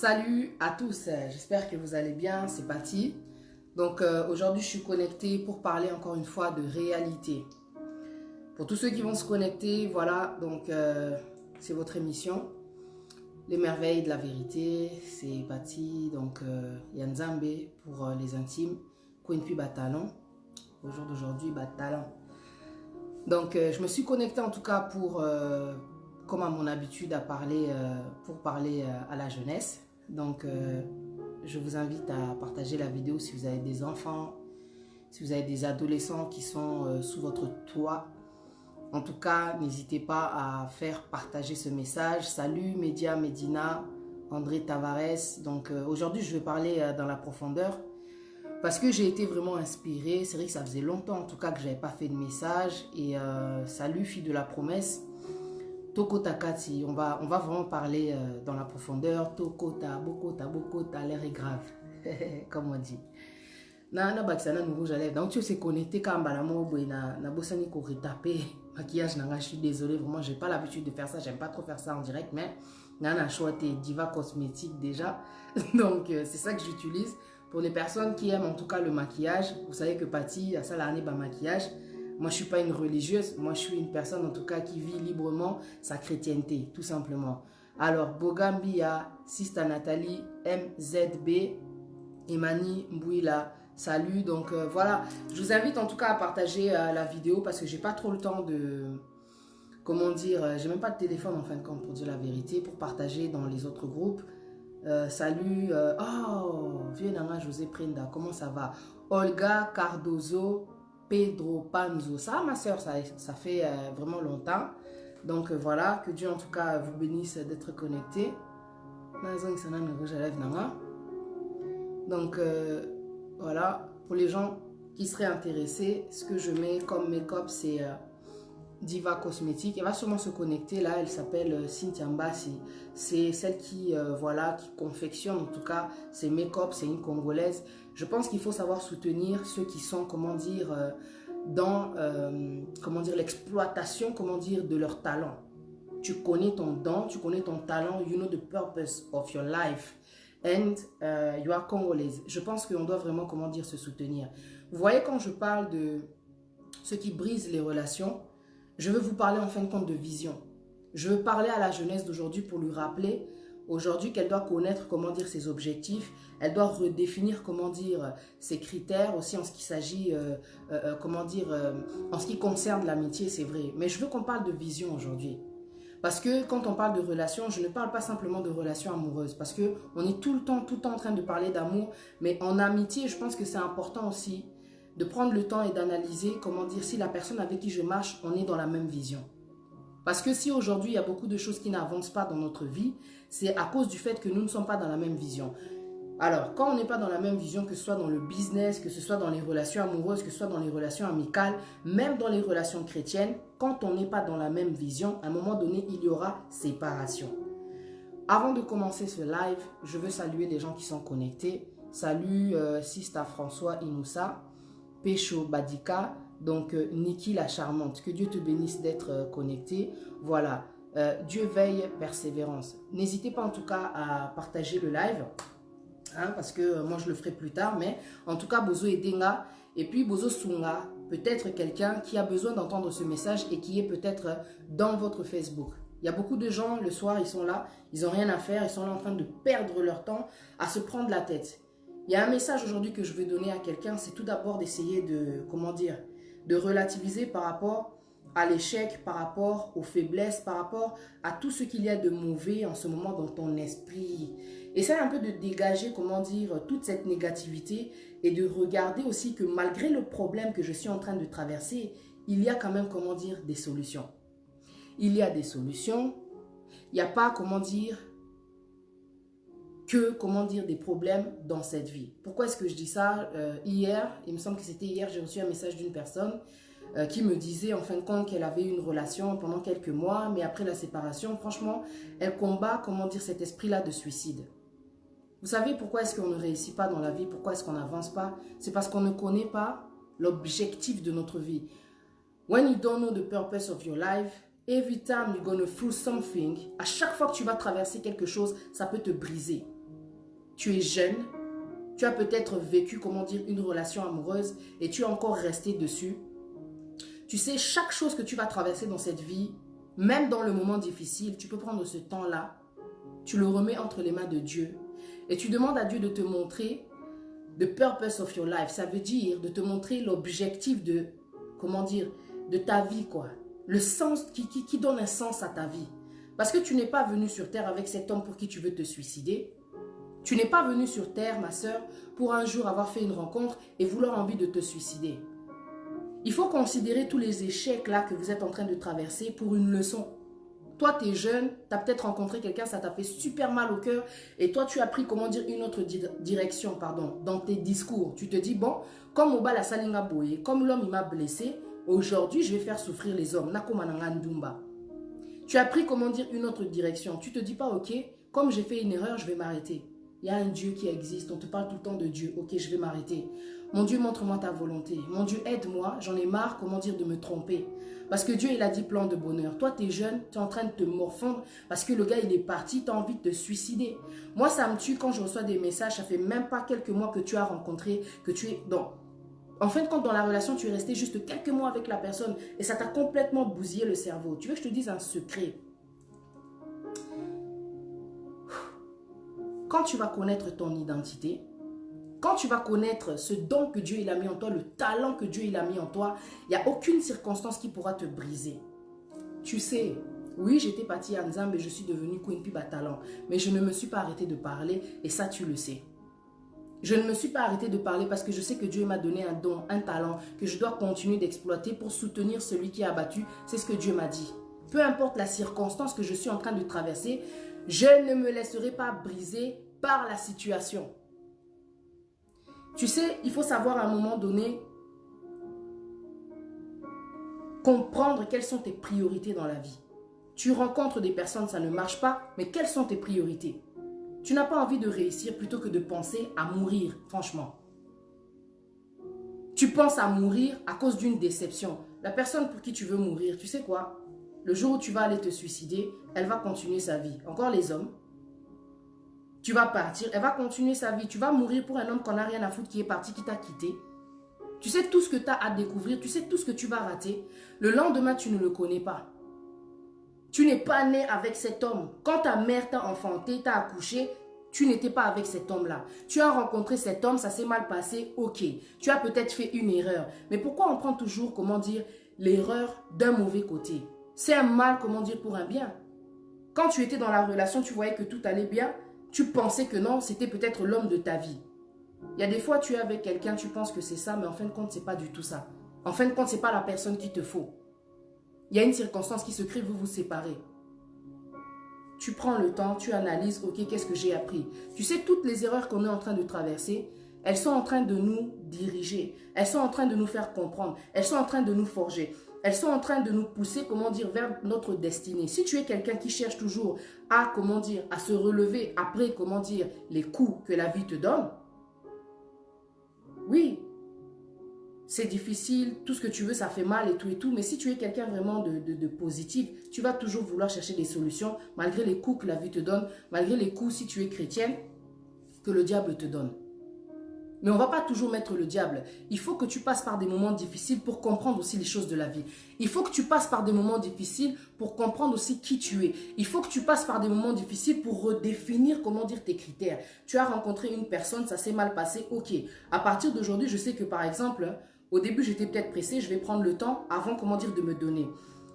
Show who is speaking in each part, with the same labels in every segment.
Speaker 1: Salut à tous, j'espère que vous allez bien, c'est Patty. Donc aujourd'hui je suis connectée pour parler encore une fois de réalité. Pour tous ceux qui vont se connecter, voilà, donc c'est votre émission. Les merveilles de la vérité, c'est Patty, donc Yanzambe pour les intimes, Queen Puis Batalon. Au jour d'aujourd'hui, Batalon. Donc je me suis connectée en tout cas pour, comme à mon habitude, pour parler à la jeunesse. Donc je vous invite à partager la vidéo si vous avez des enfants, si vous avez des adolescents qui sont sous votre toit. En tout cas, n'hésitez pas à faire partager ce message. Salut Média Medina, André Tavares. Donc aujourd'hui, je vais parler dans la profondeur parce que j'ai été vraiment inspirée. C'est vrai que ça faisait longtemps en tout cas que je n'avais pas fait de message. Et salut fille de la promesse. Toko Takati, on va vraiment parler dans la profondeur. Toko ta, l'air est grave, comme on dit. Na bakisana nous rouge à lèvres. Donc tu sais connecté quand balamo na bosani ko retaper maquillage nanga, je suis désolée, vraiment j'ai pas l'habitude de faire ça, j'aime pas trop faire ça en direct, mais nana choisi Diva cosmétique déjà. Donc c'est ça que j'utilise pour les personnes qui aiment en tout cas le maquillage. Vous savez que Patty a ça l'année bas maquillage. Moi, je ne suis pas une religieuse. Moi, je suis une personne, en tout cas, qui vit librement sa chrétienté, tout simplement. Alors, Bogambia, Sista Nathalie, MZB, Emani Mbouila, salut. Donc, voilà. Je vous invite, en tout cas, à partager la vidéo parce que je n'ai pas trop le temps de... Comment dire, j'ai même pas de téléphone, en fin de compte, pour dire la vérité, pour partager dans les autres groupes. Salut. Oh, Vienanga José Prenda, comment ça va? Olga Cardozo, Pedro Panzo, ça ma soeur, ça fait vraiment longtemps. Donc voilà, que Dieu en tout cas vous bénisse d'être connectés. Donc voilà, pour les gens qui seraient intéressés, ce que je mets comme make-up c'est Diva Cosmétique. Elle va sûrement se connecter là, elle s'appelle Cynthia Mbassi. C'est celle qui, voilà, qui confectionne en tout cas ses make-up, c'est une Congolaise. Je pense qu'il faut savoir soutenir ceux qui sont, comment dire, dans, comment dire, l'exploitation, comment dire, de leur talent. Tu connais ton don, tu connais ton talent, you know the purpose of your life. And you are Congolaise. Je pense qu'on doit vraiment, comment dire, se soutenir. Vous voyez, quand je parle de ce qui brise les relations, je veux vous parler en fin de compte de vision. Je veux parler à la jeunesse d'aujourd'hui pour lui rappeler aujourd'hui qu'elle doit connaître, comment dire, ses objectifs. Elle doit redéfinir, comment dire, ses critères aussi en ce qui s'agit, comment dire, en ce qui concerne l'amitié, c'est vrai. Mais je veux qu'on parle de vision aujourd'hui. Parce que quand on parle de relations, je ne parle pas simplement de relations amoureuses. Parce qu'on est tout le temps en train de parler d'amour. Mais en amitié, je pense que c'est important aussi de prendre le temps et d'analyser, comment dire, si la personne avec qui je marche, on est dans la même vision. Parce que si aujourd'hui, il y a beaucoup de choses qui n'avancent pas dans notre vie, c'est à cause du fait que nous ne sommes pas dans la même vision. Alors, quand on n'est pas dans la même vision, que ce soit dans le business, que ce soit dans les relations amoureuses, que ce soit dans les relations amicales, même dans les relations chrétiennes, quand on n'est pas dans la même vision, à un moment donné, il y aura séparation. Avant de commencer ce live, je veux saluer les gens qui sont connectés. Salut Sista François Inoussa, Pécho Badika, donc Niki la charmante, que Dieu te bénisse d'être connecté. Voilà, Dieu veille, persévérance. N'hésitez pas en tout cas à partager le live, hein, parce que moi je le ferai plus tard, mais en tout cas Bozo Edenga, et puis Bozo Sunga, peut-être quelqu'un qui a besoin d'entendre ce message et qui est peut-être dans votre Facebook. Il y a beaucoup de gens, le soir, ils sont là, ils n'ont rien à faire, ils sont là en train de perdre leur temps à se prendre la tête. Il y a un message aujourd'hui que je veux donner à quelqu'un, c'est tout d'abord d'essayer de, comment dire, de relativiser par rapport à l'échec, par rapport aux faiblesses, par rapport à tout ce qu'il y a de mauvais en ce moment dans ton esprit. Essaye un peu de dégager, comment dire, toute cette négativité et de regarder aussi que malgré le problème que je suis en train de traverser, il y a quand même, comment dire, des solutions. Il y a des solutions, il n'y a pas, comment dire, comment dire, des problèmes dans cette vie. Pourquoi est-ce que je dis ça? Hier, il me semble que c'était hier, j'ai reçu un message d'une personne qui me disait en fin de compte qu'elle avait eu une relation pendant quelques mois, mais après la séparation, franchement, elle combat, comment dire, cet esprit-là de suicide. Vous savez pourquoi est-ce qu'on ne réussit pas dans la vie? Pourquoi est-ce qu'on n'avance pas? C'est parce qu'on ne connaît pas l'objectif de notre vie. When you don't know the purpose of your life, every time you're going through something, à chaque fois que tu vas traverser quelque chose, ça peut te briser. tu es jeune, tu as peut-être vécu, comment dire, une relation amoureuse et tu es encore resté dessus. Tu sais, chaque chose que tu vas traverser dans cette vie, même dans le moment difficile, tu peux prendre ce temps-là, tu le remets entre les mains de Dieu et tu demandes à Dieu de te montrer the purpose of your life. Ça veut dire de te montrer l'objectif de, comment dire, de ta vie, quoi. Le sens qui donne un sens à ta vie. Parce que tu n'es pas venu sur terre avec cet homme pour qui tu veux te suicider. Tu n'es pas venu sur terre, ma soeur, pour un jour avoir fait une rencontre et vouloir envie de te suicider. Il faut considérer tous les échecs là que vous êtes en train de traverser pour une leçon. Toi, tu es jeune, tu as peut-être rencontré quelqu'un, ça t'a fait super mal au cœur et toi, tu as pris, comment dire, une autre direction, pardon, dans tes discours. Tu te dis, bon, comme Oba la Salinga Boye, comme l'homme il m'a blessé, aujourd'hui, je vais faire souffrir les hommes. Tu as pris, comment dire, une autre direction. Tu te dis pas, ok, comme j'ai fait une erreur, je vais m'arrêter. Il y a un Dieu qui existe, on te parle tout le temps de Dieu. Ok, je vais m'arrêter. Mon Dieu, montre-moi ta volonté. Mon Dieu, aide-moi, j'en ai marre, comment dire, de me tromper. Parce que Dieu, il a dit plan de bonheur. Toi, tu es jeune, tu es en train de te morfondre parce que le gars, il est parti, tu as envie de te suicider. Moi, ça me tue quand je reçois des messages, ça fait même pas quelques mois que tu as rencontré, que tu es dans... En fin de compte, dans la relation, tu es resté juste quelques mois avec la personne et ça t'a complètement bousillé le cerveau. Tu veux que je te dise un secret? Quand tu vas connaître ton identité, quand tu vas connaître ce don que Dieu il a mis en toi, le talent que Dieu il a mis en toi, il n'y a aucune circonstance qui pourra te briser. Tu sais, oui, j'étais partie à Nzambe et je suis devenue Queen Piba talent, mais je ne me suis pas arrêtée de parler et ça tu le sais. Je ne me suis pas arrêtée de parler parce que je sais que Dieu m'a donné un don, un talent que je dois continuer d'exploiter pour soutenir celui qui est abattu. C'est ce que Dieu m'a dit. Peu importe la circonstance que je suis en train de traverser, je ne me laisserai pas briser par la situation. Tu sais, il faut savoir à un moment donné comprendre quelles sont tes priorités dans la vie. Tu rencontres des personnes, ça ne marche pas, mais quelles sont tes priorités? Tu n'as pas envie de réussir plutôt que de penser à mourir, franchement. Tu penses à mourir à cause d'une déception. La personne pour qui tu veux mourir, tu sais quoi? Le jour où tu vas aller te suicider, elle va continuer sa vie. Encore les hommes. Tu vas partir, elle va continuer sa vie. Tu vas mourir pour un homme qu'on n'a rien à foutre, qui est parti, qui t'a quitté. Tu sais tout ce que tu as à découvrir, tu sais tout ce que tu vas rater. Le lendemain, tu ne le connais pas. Tu n'es pas né avec cet homme. Quand ta mère t'a enfanté, t'a accouché, tu n'étais pas avec cet homme-là. Tu as rencontré cet homme, ça s'est mal passé, ok. Tu as peut-être fait une erreur. Mais pourquoi on prend toujours, comment dire, l'erreur d'un mauvais côté? C'est un mal, comment dire, pour un bien. Quand tu étais dans la relation, tu voyais que tout allait bien. Tu pensais que non, c'était peut-être l'homme de ta vie. Il y a des fois, tu es avec quelqu'un, tu penses que c'est ça, mais en fin de compte, ce n'est pas du tout ça. En fin de compte, ce n'est pas la personne qu'il te faut. Il y a une circonstance qui se crée, vous vous séparez. Tu prends le temps, tu analyses, ok, qu'est-ce que j'ai appris? Tu sais, toutes les erreurs qu'on est en train de traverser, elles sont en train de nous diriger. Elles sont en train de nous faire comprendre. Elles sont en train de nous forger. Elles sont en train de nous pousser, comment dire, vers notre destinée. Si tu es quelqu'un qui cherche toujours à, comment dire, à se relever après, comment dire, les coups que la vie te donne, oui, c'est difficile, tout ce que tu veux, ça fait mal et tout, mais si tu es quelqu'un vraiment de positif, tu vas toujours vouloir chercher des solutions, malgré les coups que la vie te donne, malgré les coups, si tu es chrétienne, que le diable te donne. Mais on ne va pas toujours mettre le diable. Il faut que tu passes par des moments difficiles pour comprendre aussi les choses de la vie. Il faut que tu passes par des moments difficiles pour comprendre aussi qui tu es. Il faut que tu passes par des moments difficiles pour redéfinir, comment dire, tes critères. Tu as rencontré une personne, ça s'est mal passé, ok. À partir d'aujourd'hui, je sais que par exemple, au début, j'étais peut-être pressée, je vais prendre le temps avant, comment dire, de me donner.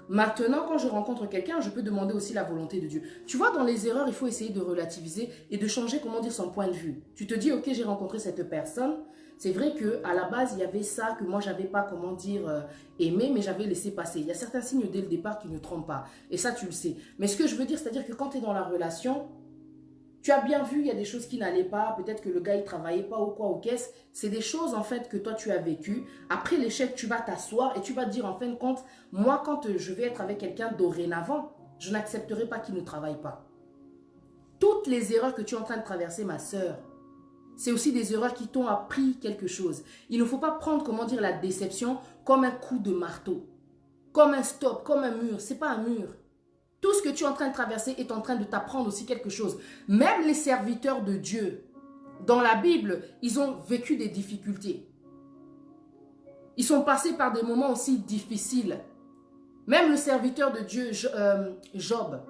Speaker 1: Maintenant, quand je rencontre quelqu'un, je peux demander aussi la volonté de Dieu. Tu vois, dans les erreurs, il faut essayer de relativiser et de changer, comment dire, son point de vue. Tu te dis, ok, j'ai rencontré cette personne. C'est vrai qu'à la base, il y avait ça que moi, je n'avais pas, comment dire, aimé, mais j'avais laissé passer. Il y a certains signes dès le départ qui ne trompent pas. Et ça, tu le sais. Mais ce que je veux dire, c'est-à-dire que quand tu es dans la relation, tu as bien vu, il y a des choses qui n'allaient pas. Peut-être que le gars, il ne travaillait pas ou quoi, ou qu'est-ce. C'est des choses, en fait, que toi, tu as vécues. Après l'échec, tu vas t'asseoir et tu vas te dire, en fin de compte, moi, quand je vais être avec quelqu'un dorénavant, je n'accepterai pas qu'il ne travaille pas. Toutes les erreurs que tu es en train de traverser, ma sœur, c'est aussi des erreurs qui t'ont appris quelque chose. Il ne faut pas prendre, comment dire, la déception comme un coup de marteau. Comme un stop, comme un mur. Ce n'est pas un mur. Tout ce que tu es en train de traverser est en train de t'apprendre aussi quelque chose. Même les serviteurs de Dieu, dans la Bible, ils ont vécu des difficultés. Ils sont passés par des moments aussi difficiles. Même le serviteur de Dieu, Job,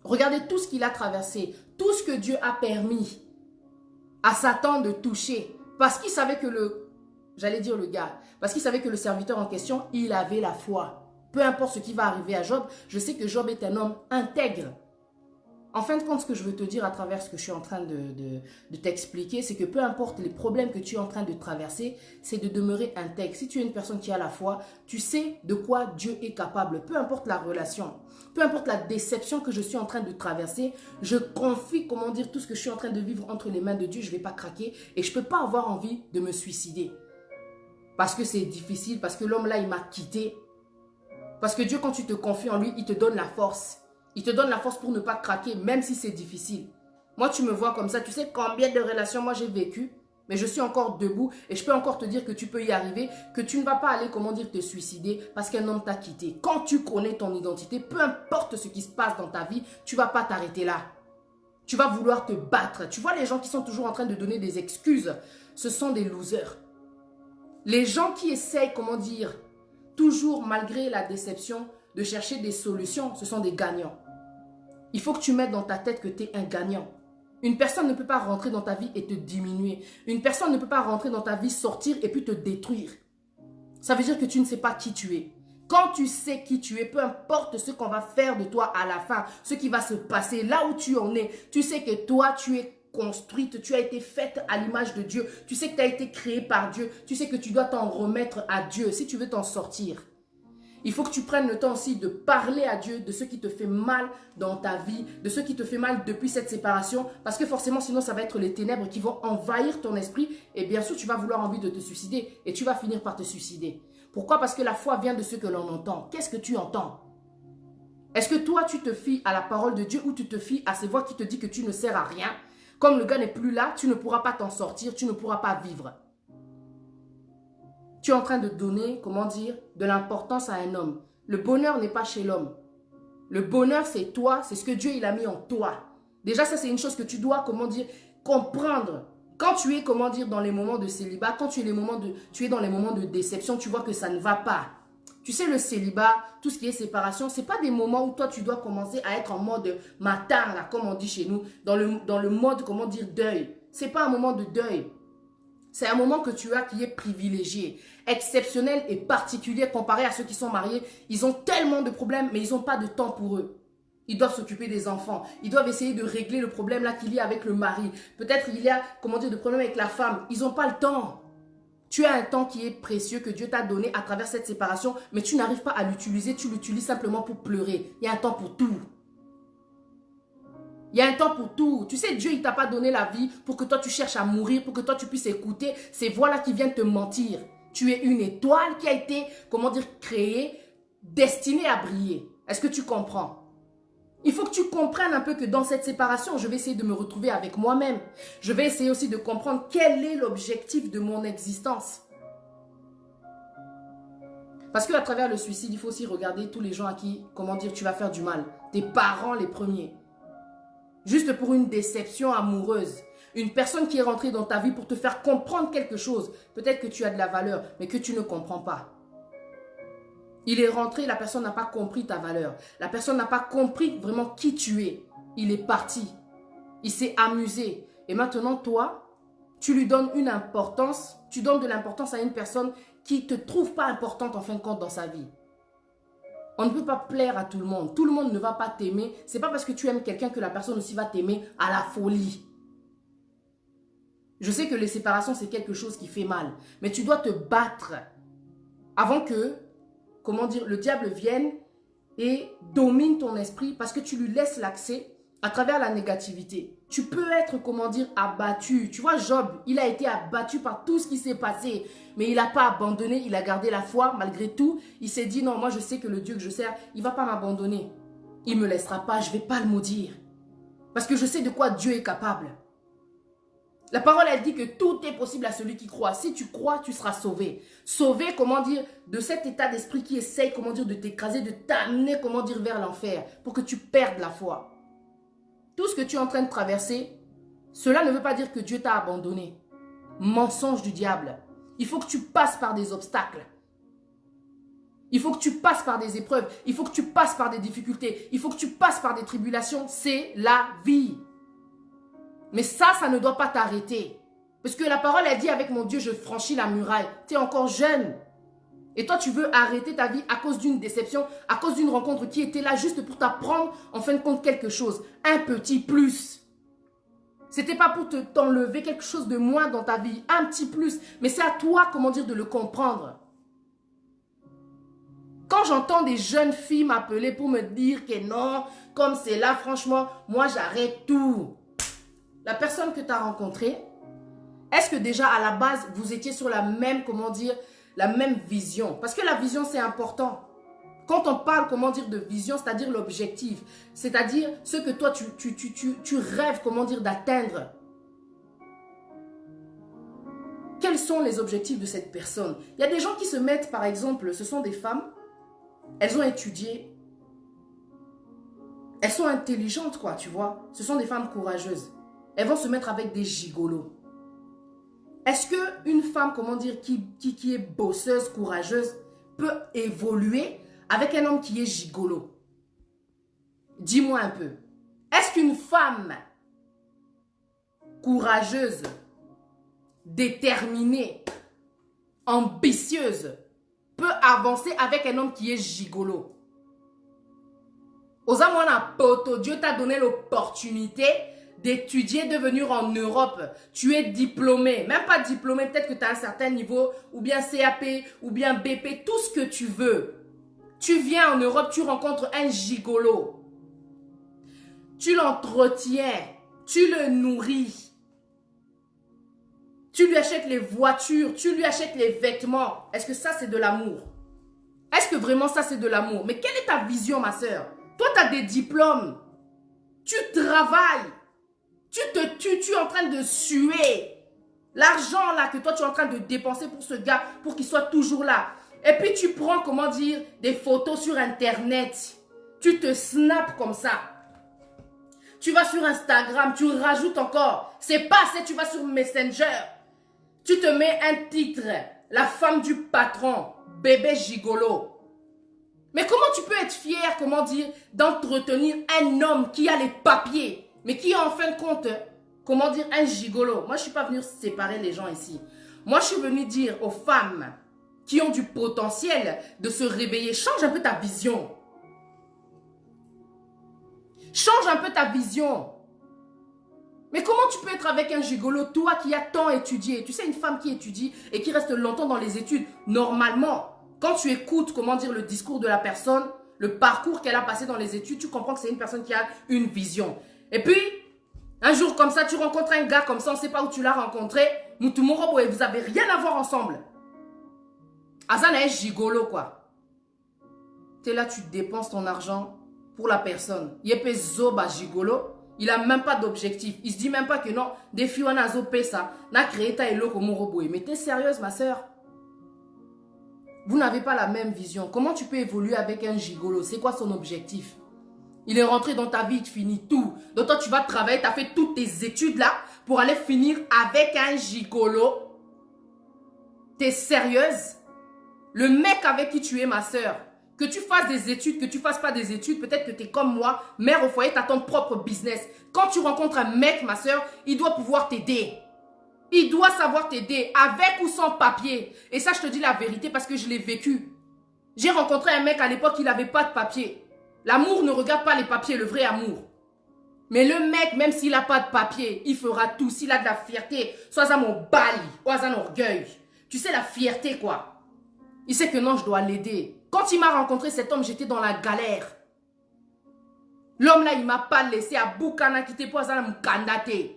Speaker 1: regardez tout ce qu'il a traversé, tout ce que Dieu a permis à Satan de toucher, parce qu'il savait que parce qu'il savait que le serviteur en question, il avait la foi. Peu importe ce qui va arriver à Job, je sais que Job est un homme intègre. En fin de compte, ce que je veux te dire à travers ce que je suis en train de t'expliquer, c'est que peu importe les problèmes que tu es en train de traverser, c'est de demeurer intègre. Si tu es une personne qui a la foi, tu sais de quoi Dieu est capable. Peu importe la relation, peu importe la déception que je suis en train de traverser, je confie, comment dire, tout ce que je suis en train de vivre entre les mains de Dieu. Je ne vais pas craquer et je ne peux pas avoir envie de me suicider. Parce que c'est difficile, parce que l'homme là, il m'a quitté. Parce que Dieu, quand tu te confies en lui, il te donne la force. Il te donne la force pour ne pas craquer, même si c'est difficile. Moi, tu me vois comme ça. Tu sais combien de relations moi j'ai vécu, mais je suis encore debout et je peux encore te dire que tu peux y arriver, que tu ne vas pas aller, comment dire, te suicider parce qu'un homme t'a quitté. Quand tu connais ton identité, peu importe ce qui se passe dans ta vie, tu ne vas pas t'arrêter là. Tu vas vouloir te battre. Tu vois les gens qui sont toujours en train de donner des excuses, ce sont des losers. Les gens qui essayent, comment dire, toujours malgré la déception, de chercher des solutions, ce sont des gagnants. Il faut que tu mettes dans ta tête que tu es un gagnant. Une personne ne peut pas rentrer dans ta vie et te diminuer. Une personne ne peut pas rentrer dans ta vie, sortir et puis te détruire. Ça veut dire que tu ne sais pas qui tu es. Quand tu sais qui tu es, peu importe ce qu'on va faire de toi à la fin, ce qui va se passer, là où tu en es, tu sais que toi, tu es construite, tu as été faite à l'image de Dieu. Tu sais que tu as été créée par Dieu. Tu sais que tu dois t'en remettre à Dieu si tu veux t'en sortir. Il faut que tu prennes le temps aussi de parler à Dieu de ce qui te fait mal dans ta vie, de ce qui te fait mal depuis cette séparation, parce que forcément, sinon, ça va être les ténèbres qui vont envahir ton esprit et bien sûr, tu vas vouloir envie de te suicider et tu vas finir par te suicider. Pourquoi? Parce que la foi vient de ce que l'on entend. Qu'est-ce que tu entends? Est-ce que toi, tu te fies à la parole de Dieu ou tu te fies à ces voix qui te disent que tu ne sers à rien? Comme le gars n'est plus là, tu ne pourras pas t'en sortir, tu ne pourras pas vivre. Tu es en train de donner, comment dire, de l'importance à un homme. Le bonheur n'est pas chez l'homme. Le bonheur, c'est toi, c'est ce que Dieu il a mis en toi. Déjà, ça, c'est une chose que tu dois, comment dire, comprendre. Quand tu es, comment dire, dans les moments de célibat, quand tu es dans les moments de déception, tu vois que ça ne va pas. Tu sais, le célibat, tout ce qui est séparation, ce n'est pas des moments où toi, tu dois commencer à être en mode matin, là, comme on dit chez nous, dans le mode, comment dire, deuil. Ce n'est pas un moment de deuil. C'est un moment que tu as qui est privilégié, exceptionnel et particulier comparé à ceux qui sont mariés. Ils ont tellement de problèmes, mais ils n'ont pas de temps pour eux. Ils doivent s'occuper des enfants. Ils doivent essayer de régler le problème là qu'il y a avec le mari. Peut-être il y a, comment dire, de problèmes avec la femme. Ils n'ont pas le temps. Tu as un temps qui est précieux que Dieu t'a donné à travers cette séparation, mais tu n'arrives pas à l'utiliser. Tu l'utilises simplement pour pleurer. Il y a un temps pour tout. Il y a un temps pour tout. Tu sais, Dieu, il ne t'a pas donné la vie pour que toi, tu cherches à mourir, pour que toi, tu puisses écouter ces voix-là qui viennent te mentir. Tu es une étoile qui a été, comment dire, créée, destinée à briller. Est-ce que tu comprends? Il faut que tu comprennes un peu que dans cette séparation, je vais essayer de me retrouver avec moi-même. Je vais essayer aussi de comprendre quel est l'objectif de mon existence. Parce qu'à travers le suicide, il faut aussi regarder tous les gens à qui, comment dire, tu vas faire du mal. Tes parents les premiers. Juste pour une déception amoureuse. Une personne qui est rentrée dans ta vie pour te faire comprendre quelque chose. Peut-être que tu as de la valeur, mais que tu ne comprends pas. Il est rentré, la personne n'a pas compris ta valeur. La personne n'a pas compris vraiment qui tu es. Il est parti. Il s'est amusé. Et maintenant, toi, tu lui donnes une importance. Tu donnes de l'importance à une personne qui ne te trouve pas importante en fin de compte dans sa vie. On ne peut pas plaire à tout le monde. Tout le monde ne va pas t'aimer. Ce n'est pas parce que tu aimes quelqu'un que la personne aussi va t'aimer à la folie. Je sais que les séparations, c'est quelque chose qui fait mal. Mais tu dois te battre avant que, comment dire, le diable vienne et domine ton esprit parce que tu lui laisses l'accès à travers la négativité. Tu peux être, comment dire, abattu. Tu vois, Job, il a été abattu par tout ce qui s'est passé. Mais il n'a pas abandonné, il a gardé la foi malgré tout. Il s'est dit, non, moi je sais que le Dieu que je sers, il ne va pas m'abandonner. Il ne me laissera pas, je ne vais pas le maudire. Parce que je sais de quoi Dieu est capable. La parole, elle dit que tout est possible à celui qui croit. Si tu crois, tu seras sauvé. Sauvé, comment dire, de cet état d'esprit qui essaye, comment dire, de t'écraser, de t'amener, comment dire, vers l'enfer. Pour que tu perdes la foi. Tout ce que tu es en train de traverser, Cela ne veut pas dire que Dieu t'a abandonné. Mensonge du diable. Il faut que tu passes par des obstacles. Il faut que tu passes par des épreuves. Il faut que tu passes par des difficultés. Il faut que tu passes par des tribulations. C'est la vie. Mais ça ne doit pas t'arrêter. Parce que la parole a dit, avec mon Dieu, je franchis la muraille. Tu es encore jeune. Et toi, tu veux arrêter ta vie à cause d'une déception, à cause d'une rencontre qui était là juste pour t'apprendre, en fin de compte, quelque chose. Un petit plus. C'était pas pour t'enlever quelque chose de moins dans ta vie. Un petit plus. Mais c'est à toi, comment dire, de le comprendre. Quand j'entends des jeunes filles m'appeler pour me dire que non, comme c'est là, franchement, moi, j'arrête tout. La personne que tu as rencontrée, est-ce que déjà, à la base, vous étiez sur la même, comment dire, la même vision? Parce que la vision, c'est important. Quand on parle, comment dire, de vision, c'est-à-dire l'objectif, c'est-à-dire ce que toi, tu rêves, comment dire, d'atteindre. Quels sont les objectifs de cette personne? Il y a des gens qui se mettent, par exemple, ce sont des femmes, elles ont étudié, elles sont intelligentes, quoi, tu vois. Ce sont des femmes courageuses. Elles vont se mettre avec des gigolos. Est-ce qu'une femme, comment dire, qui est bosseuse, courageuse, peut évoluer avec un homme qui est gigolo? Dis-moi un peu. Est-ce qu'une femme courageuse, déterminée, ambitieuse, peut avancer avec un homme qui est gigolo? Osamwana poto, Dieu t'a donné l'opportunité d'étudier, de venir en Europe. Tu es diplômé, même pas diplômé, peut-être que tu as un certain niveau, ou bien CAP, ou bien BP, tout ce que tu veux. Tu viens en Europe, tu rencontres un gigolo. Tu l'entretiens, tu le nourris. Tu lui achètes les voitures, tu lui achètes les vêtements. Est-ce que ça, c'est de l'amour? Est-ce que vraiment ça, c'est de l'amour? Mais quelle est ta vision, ma soeur? Toi, tu as des diplômes. Tu travailles. Tu te tues, tu es en train de suer. L'argent là que toi, tu es en train de dépenser pour ce gars, pour qu'il soit toujours là. Et puis, tu prends, comment dire, des photos sur Internet. Tu te snaps comme ça. Tu vas sur Instagram, tu rajoutes encore. C'est pas assez, tu vas sur Messenger. Tu te mets un titre, la femme du patron, bébé gigolo. Mais comment tu peux être fier, comment dire, d'entretenir un homme qui a les papiers, mais qui est en fin de compte, comment dire, un gigolo? Moi, je ne suis pas venue séparer les gens ici. Moi, je suis venue dire aux femmes qui ont du potentiel de se réveiller, change un peu ta vision. Change un peu ta vision. Mais comment tu peux être avec un gigolo, toi qui as tant étudié? Tu sais, une femme qui étudie et qui reste longtemps dans les études, normalement, quand tu écoutes, comment dire, le discours de la personne, le parcours qu'elle a passé dans les études, tu comprends que c'est une personne qui a une vision. Et puis, un jour comme ça, tu rencontres un gars comme ça, on ne sait pas où tu l'as rencontré, Moutoumoro, et vous n'avez rien à voir ensemble. Azan est gigolo, quoi. Tu es là, tu dépenses ton argent pour la personne. Yepé Zoba gigolo, il n'a même pas d'objectif. Il se dit même pas que non, des filles on a zopé ça, n'a créé ta elo comme Moroboé. Mais t'es sérieuse, ma soeur? Vous n'avez pas la même vision. Comment tu peux évoluer avec un gigolo? C'est quoi son objectif? Il est rentré dans ta vie, il te finit tout. Donc toi, tu vas travailler, tu as fait toutes tes études là pour aller finir avec un gigolo. T'es sérieuse? Le mec avec qui tu es, ma soeur, que tu fasses des études, que tu fasses pas des études, peut-être que tu es comme moi, mère au foyer, tu as ton propre business. Quand tu rencontres un mec, ma soeur, il doit pouvoir t'aider. Il doit savoir t'aider, avec ou sans papier. Et ça, je te dis la vérité parce que je l'ai vécu. J'ai rencontré un mec à l'époque, il n'avait pas de papier. L'amour ne regarde pas les papiers, le vrai amour. Mais le mec, même s'il n'a pas de papier, il fera tout. S'il a de la fierté, soit à mon bali, soit à un orgueil. Tu sais, la fierté, quoi. Il sait que non, je dois l'aider. Quand il m'a rencontré cet homme, j'étais dans la galère. L'homme là, il ne m'a pas laissé à Boukana quitter pour à Mukandate.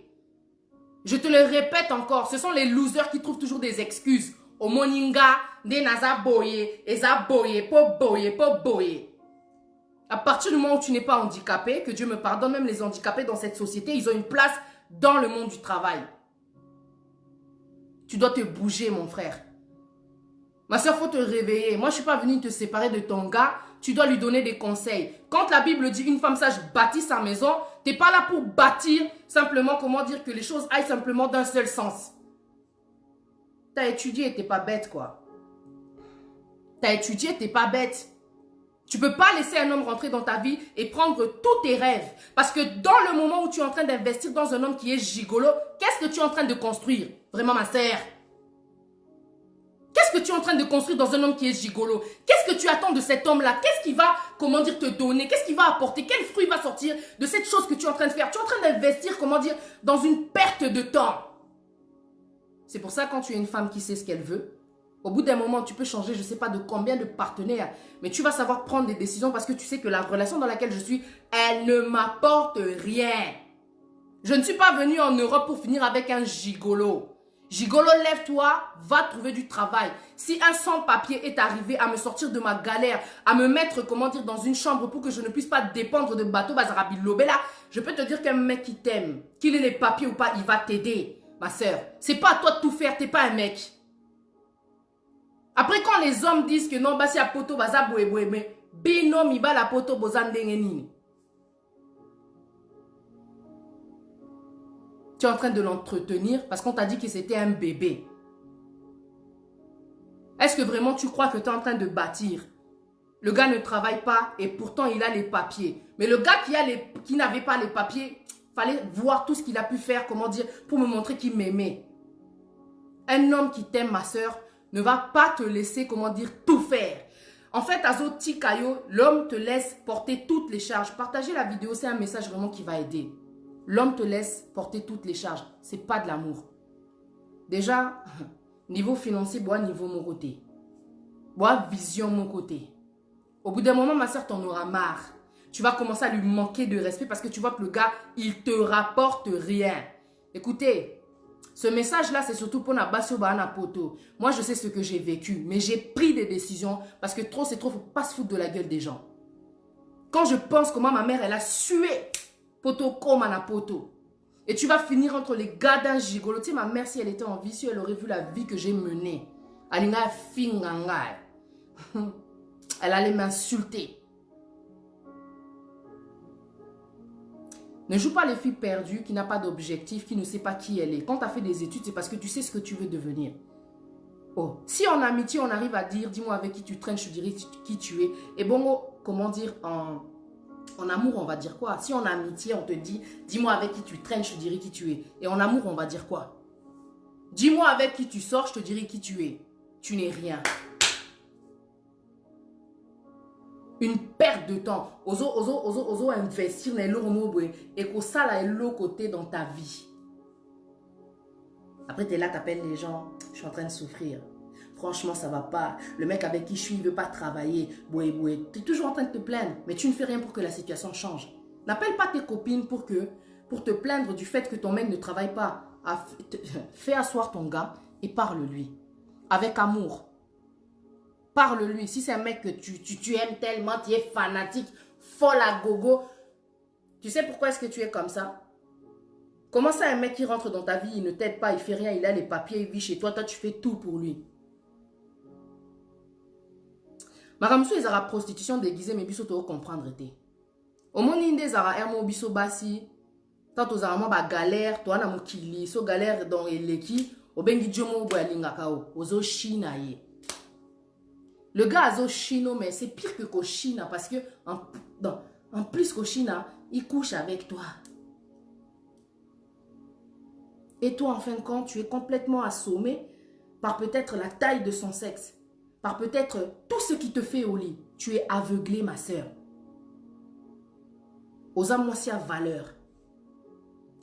Speaker 1: Je te le répète encore, ce sont les losers qui trouvent toujours des excuses. Au moninga, des naza boye, eza boye, po boye, po boye. À partir du moment où tu n'es pas handicapé, que Dieu me pardonne, même les handicapés dans cette société, ils ont une place dans le monde du travail. Tu dois te bouger, mon frère. Ma soeur, il faut te réveiller. Moi, je ne suis pas venue te séparer de ton gars. Tu dois lui donner des conseils. Quand la Bible dit une femme sage bâtit sa maison, Tu n'es pas là pour bâtir simplement, comment dire, que les choses aillent simplement d'un seul sens. Tu as étudié et tu n'es pas bête, quoi. Tu as étudié, tu n'es pas bête. Tu ne peux pas laisser un homme rentrer dans ta vie et prendre tous tes rêves. Parce que dans le moment où tu es en train d'investir dans un homme qui est gigolo, qu'est-ce que tu es en train de construire? Vraiment, ma sœur. Qu'est-ce que tu es en train de construire dans un homme qui est gigolo? Qu'est-ce que tu attends de cet homme-là? Qu'est-ce qu'il va, comment dire, te donner? Qu'est-ce qu'il va apporter? Quel fruit va sortir de cette chose que tu es en train de faire? Tu es en train d'investir, comment dire, dans une perte de temps. C'est pour ça, quand tu es une femme qui sait ce qu'elle veut, au bout d'un moment, tu peux changer, je ne sais pas de combien de partenaires, mais tu vas savoir prendre des décisions parce que tu sais que la relation dans laquelle je suis, elle ne m'apporte rien. Je ne suis pas venue en Europe pour finir avec un gigolo. Gigolo, lève-toi, va trouver du travail. Si un sans-papier est arrivé à me sortir de ma galère, à me mettre, comment dire, dans une chambre pour que je ne puisse pas dépendre de bateau Bazarabi Lobela, je peux te dire qu'un mec qui t'aime, qu'il ait les papiers ou pas, il va t'aider, ma soeur. C'est pas à toi de tout faire, t'es pas un mec. Après, quand les hommes disent que non, bah c'est à poto, baza boé, mais bino mi ba la poto bozan dengenini. Tu es en train de l'entretenir parce qu'on t'a dit que c'était un bébé. Est-ce que vraiment tu crois que tu es en train de bâtir? Le gars ne travaille pas et pourtant il a les papiers. Mais le gars qui n'avait pas les papiers, fallait voir tout ce qu'il a pu faire, comment dire, pour me montrer qu'il m'aimait. Un homme qui t'aime, ma soeur, ne va pas te laisser, comment dire, tout faire. En fait, Azo Tikayo, l'homme te laisse porter toutes les charges. Partagez la vidéo, c'est un message vraiment qui va aider. L'homme te laisse porter toutes les charges. Ce n'est pas de l'amour. Déjà, niveau financier, bois niveau mon côté. Bois vision mon côté. Au bout d'un moment, ma soeur, t'en auras marre. Tu vas commencer à lui manquer de respect parce que tu vois que le gars, il te rapporte rien. Écoutez, ce message-là, c'est surtout pour Nabasio Bahana Poto. Moi, je sais ce que j'ai vécu, mais j'ai pris des décisions parce que trop, c'est trop, il ne faut pas se foutre de la gueule des gens. Quand je pense comment ma mère, elle a sué Poto comme à Poto. Et tu vas finir entre les gars d'un gigolo. Tu sais, ma mère, si elle était en vie, si elle aurait vu la vie que j'ai menée, elle allait m'insulter. Ne joue pas les filles perdues, qui n'a pas d'objectif, qui ne sait pas qui elle est. Quand tu as fait des études, c'est parce que tu sais ce que tu veux devenir. Oh, si en amitié, on arrive à dire, dis-moi avec qui tu traînes, je te dirai qui tu es. Et bon, comment dire, en amour, on va dire quoi? Si en amitié, on te dit, dis-moi avec qui tu traînes, je te dirai qui tu es. Et en amour, on va dire quoi? Dis-moi avec qui tu sors, je te dirai qui tu es. Tu n'es rien. Une perte de temps. Oso investir dans l'eau et que ça là est l'autre côté dans ta vie. Après, tu es là, tu appelles les gens. Je suis en train de souffrir. Franchement, ça va pas. Le mec avec qui je suis, il ne veut pas travailler. Tu es toujours en train de te plaindre. Mais tu ne fais rien pour que la situation change. N'appelle pas tes copines pour te plaindre du fait que ton mec ne travaille pas. Fais asseoir ton gars et parle-lui. Avec amour. Parle-lui. Si c'est un mec que tu aimes tellement, tu es fanatique, folle à gogo. Tu sais pourquoi est-ce que tu es comme ça? Comment ça, un mec qui rentre dans ta vie, il ne t'aide pas, il fait rien, il a les papiers, il vit chez toi, toi tu fais tout pour lui. Maramoussou, ils aura prostitution déguisée, mais biso to comprendre été. Au monde inde, ils aura un biso basi. Tant aux armes, ba galère, toi na mokili, so galère dans eleki, au bengi djomo bo alinga kao, ozo china ye. Le gars azo chino, mais c'est pire que Koshina parce que en plus Koshina, il couche avec toi. Et toi, en fin de compte, tu es complètement assommé par peut-être la taille de son sexe, par peut-être tout ce qui te fait au lit. Tu es aveuglé, ma soeur. Osa moisi à valeur.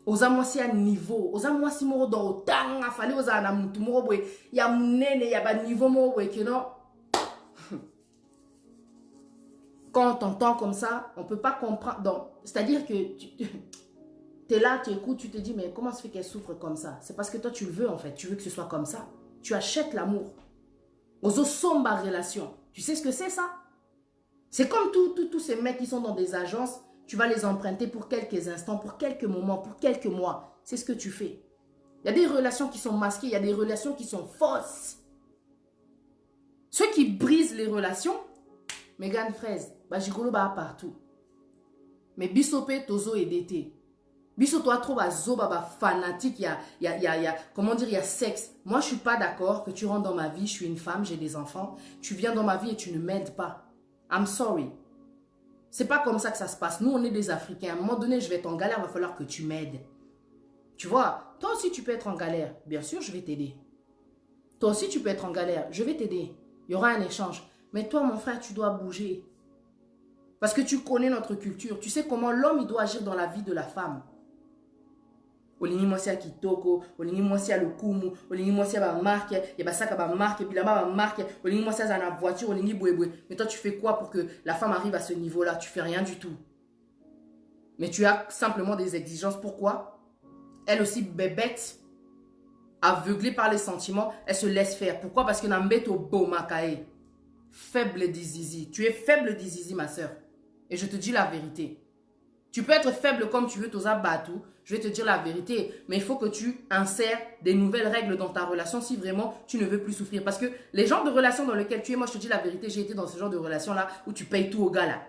Speaker 1: Osa moisi à niveau. Osa moisi moro do otanga fali osa na mutu moro boy. Ya munene ya ba niveau moro boy que non. Quand on t'entend comme ça, on ne peut pas comprendre. C'est-à-dire que tu es là, tu écoutes, tu te dis, mais comment se fait qu'elle souffre comme ça? C'est parce que toi, tu le veux en fait. Tu veux que ce soit comme ça. Tu achètes l'amour. Aux somba relation. Tu sais ce que c'est ça? C'est comme tous ces mecs qui sont dans des agences. Tu vas les emprunter pour quelques instants, pour quelques moments, pour quelques mois. C'est ce que tu fais. Il y a des relations qui sont masquées, il y a des relations qui sont fausses. Ceux qui brisent les relations, Megan Fraise, bah gigolo bah partout. Mais bisope tozo edete. Biso toi trop bazo baba fanatique, comment dire, il y a sexe. Moi, je suis pas d'accord que tu rentres dans ma vie, je suis une femme, j'ai des enfants. Tu viens dans ma vie et tu ne m'aides pas. I'm sorry. C'est pas comme ça que ça se passe. Nous, on est des Africains. À un moment donné, je vais être en galère, il va falloir que tu m'aides. Tu vois, toi aussi, tu peux être en galère. Bien sûr, je vais t'aider. Toi aussi, tu peux être en galère. Je vais t'aider. Il y aura un échange. Mais toi, mon frère, tu dois bouger. Parce que tu connais notre culture. Tu sais comment l'homme, il doit agir dans la vie de la femme. Olingi mwasi ya kitoko, olingi mwasi ya lukumu, olingi mwasi ya ba marque, ya basaka ba marque, bilamba ba marque, olingi mwasi ya na voiture, olingi bouéboué. Mais toi, tu fais quoi pour que la femme arrive à ce niveau-là? Tu fais rien du tout. Mais tu as simplement des exigences. Pourquoi? Elle aussi, bébête, aveuglée par les sentiments, elle se laisse faire. Pourquoi? Parce que Nambeto Bomakae, faible d'Izizi. Tu es faible d'Izizi, ma soeur. Et je te dis la vérité. Tu peux être faible comme tu veux, Toza Batou. Je vais te dire la vérité. Mais il faut que tu insères des nouvelles règles dans ta relation si vraiment tu ne veux plus souffrir. Parce que les genres de relations dans lesquelles tu es, moi je te dis la vérité, j'ai été dans ce genre de relation-là où tu payes tout au gars là.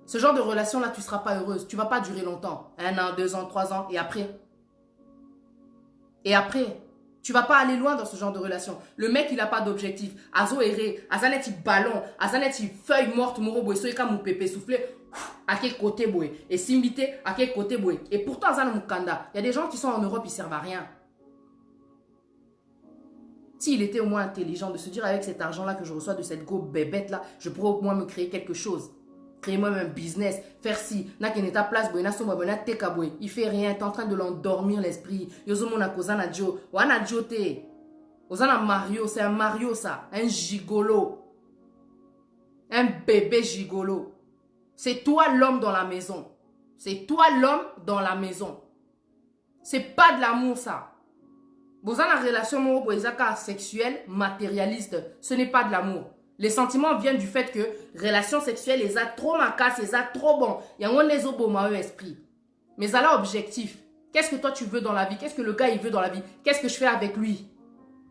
Speaker 1: Ce genre de relation-là, tu ne seras pas heureuse. Tu ne vas pas durer longtemps. 1 an, 2 ans, 3 ans. Et après? Et après? Tu ne vas pas aller loin dans ce genre de relation. Le mec, il n'a pas d'objectif. Azo erré, Azanet il ballon, Azanet il feuille morte, moro boy, soyez comme mon pépé soufflé. À quel côté boy? Et s'inviter à quel côté boy? Et pourtant, Azan Mukanda, il y a des gens qui sont en Europe, ils ne servent à rien. S'il était au moins intelligent de se dire avec cet argent-là que je reçois de cette go bébête-là, je pourrais au moins me créer quelque chose. Créer moi-même un business, faire ci, n'a qu'une état place, boy, n'a son boy, n'a teka boy. Il fait rien, t'es en train de l'endormir l'esprit. Yozo mona kozana jo, wana jote. Ozana Mario, c'est un Mario ça, un gigolo. Un bébé gigolo. C'est toi l'homme dans la maison. C'est toi l'homme dans la maison. C'est pas de l'amour ça. Vous avez une relation sexuelle, matérialiste. Ce n'est pas de l'amour. Les sentiments viennent du fait que relation sexuelle, les a trop macasse, les a trop bon. Il y a un beau esprit. Mais à l'objectif, qu'est-ce que toi tu veux dans la vie? Qu'est-ce que le gars il veut dans la vie? Qu'est-ce que je fais avec lui?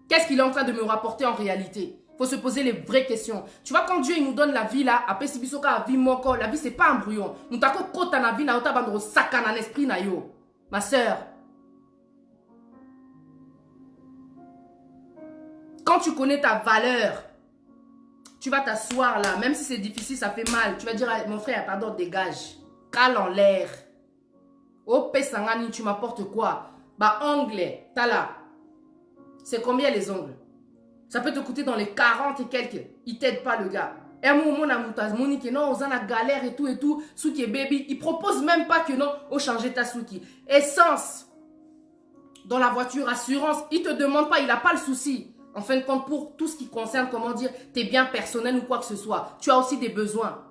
Speaker 1: Qu'est-ce qu'il est en train de me rapporter en réalité? Il faut se poser les vraies questions. Tu vois, quand Dieu il nous donne la vie là, après si bisoka vie moko, la vie c'est pas un brouillon. Nous t'avons kota na vie na ota bandro saka na l'esprit na yo. Ma sœur. Quand tu connais ta valeur, tu vas t'asseoir là, même si c'est difficile, ça fait mal. Tu vas dire, mon frère, pardon, dégage. Cale en l'air. Oh, pesangani, tu m'apportes quoi? Bah, ongles, t'as là. C'est combien les ongles? Ça peut te coûter dans les 40 et quelques. Il t'aide pas le gars. Et mon Monique, non, on a la galère et tout. Souki et baby, il propose même pas que non, on changer ta souki. Essence. Dans la voiture, assurance, il te demande pas, il a pas le souci. En fin de compte, pour tout ce qui concerne, comment dire, tes biens personnels ou quoi que ce soit, tu as aussi des besoins.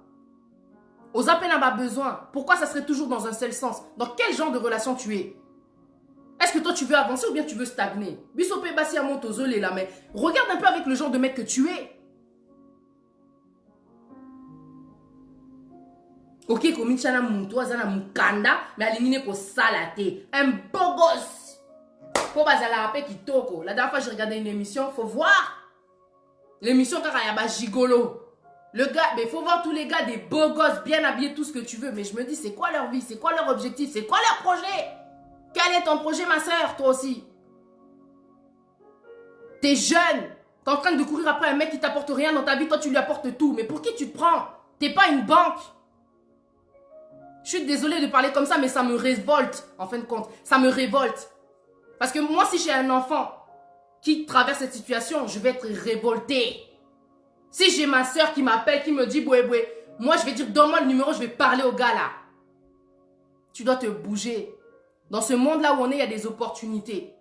Speaker 1: Aux appels n'a pas besoin. Pourquoi ça serait toujours dans un seul sens? Dans quel genre de relation tu es? Est-ce que toi tu veux avancer ou bien tu veux stagner? Bisopé Bassi à Montozolé là, mais regarde un peu avec le genre de mec que tu es. Ok, comme Michana Mouto, Zana Mukanda, mais aligné pour salaté. Un beau gosse. Faut pas aller à qui toko. La dernière fois j'ai regardé une émission, faut voir. L'émission car il y a pas gigolo. Le gars, mais faut voir tous les gars des beaux gosses, bien habillés, tout ce que tu veux. Mais je me dis, c'est quoi leur vie? C'est quoi leur objectif? C'est quoi leur projet? Quel est ton projet, ma soeur, toi aussi? T'es jeune. T'es en train de courir après un mec qui t'apporte rien dans ta vie. Toi, tu lui apportes tout. Mais pour qui tu te prends? T'es pas une banque. Je suis désolée de parler comme ça, mais ça me révolte, en fin de compte. Ça me révolte. Parce que moi, si j'ai un enfant qui traverse cette situation, je vais être révoltée. Si j'ai ma soeur qui m'appelle, qui me dit, boué, moi, je vais dire, donne-moi le numéro, je vais parler au gars là. Tu dois te bouger. Dans ce monde-là où on est, il y a des opportunités.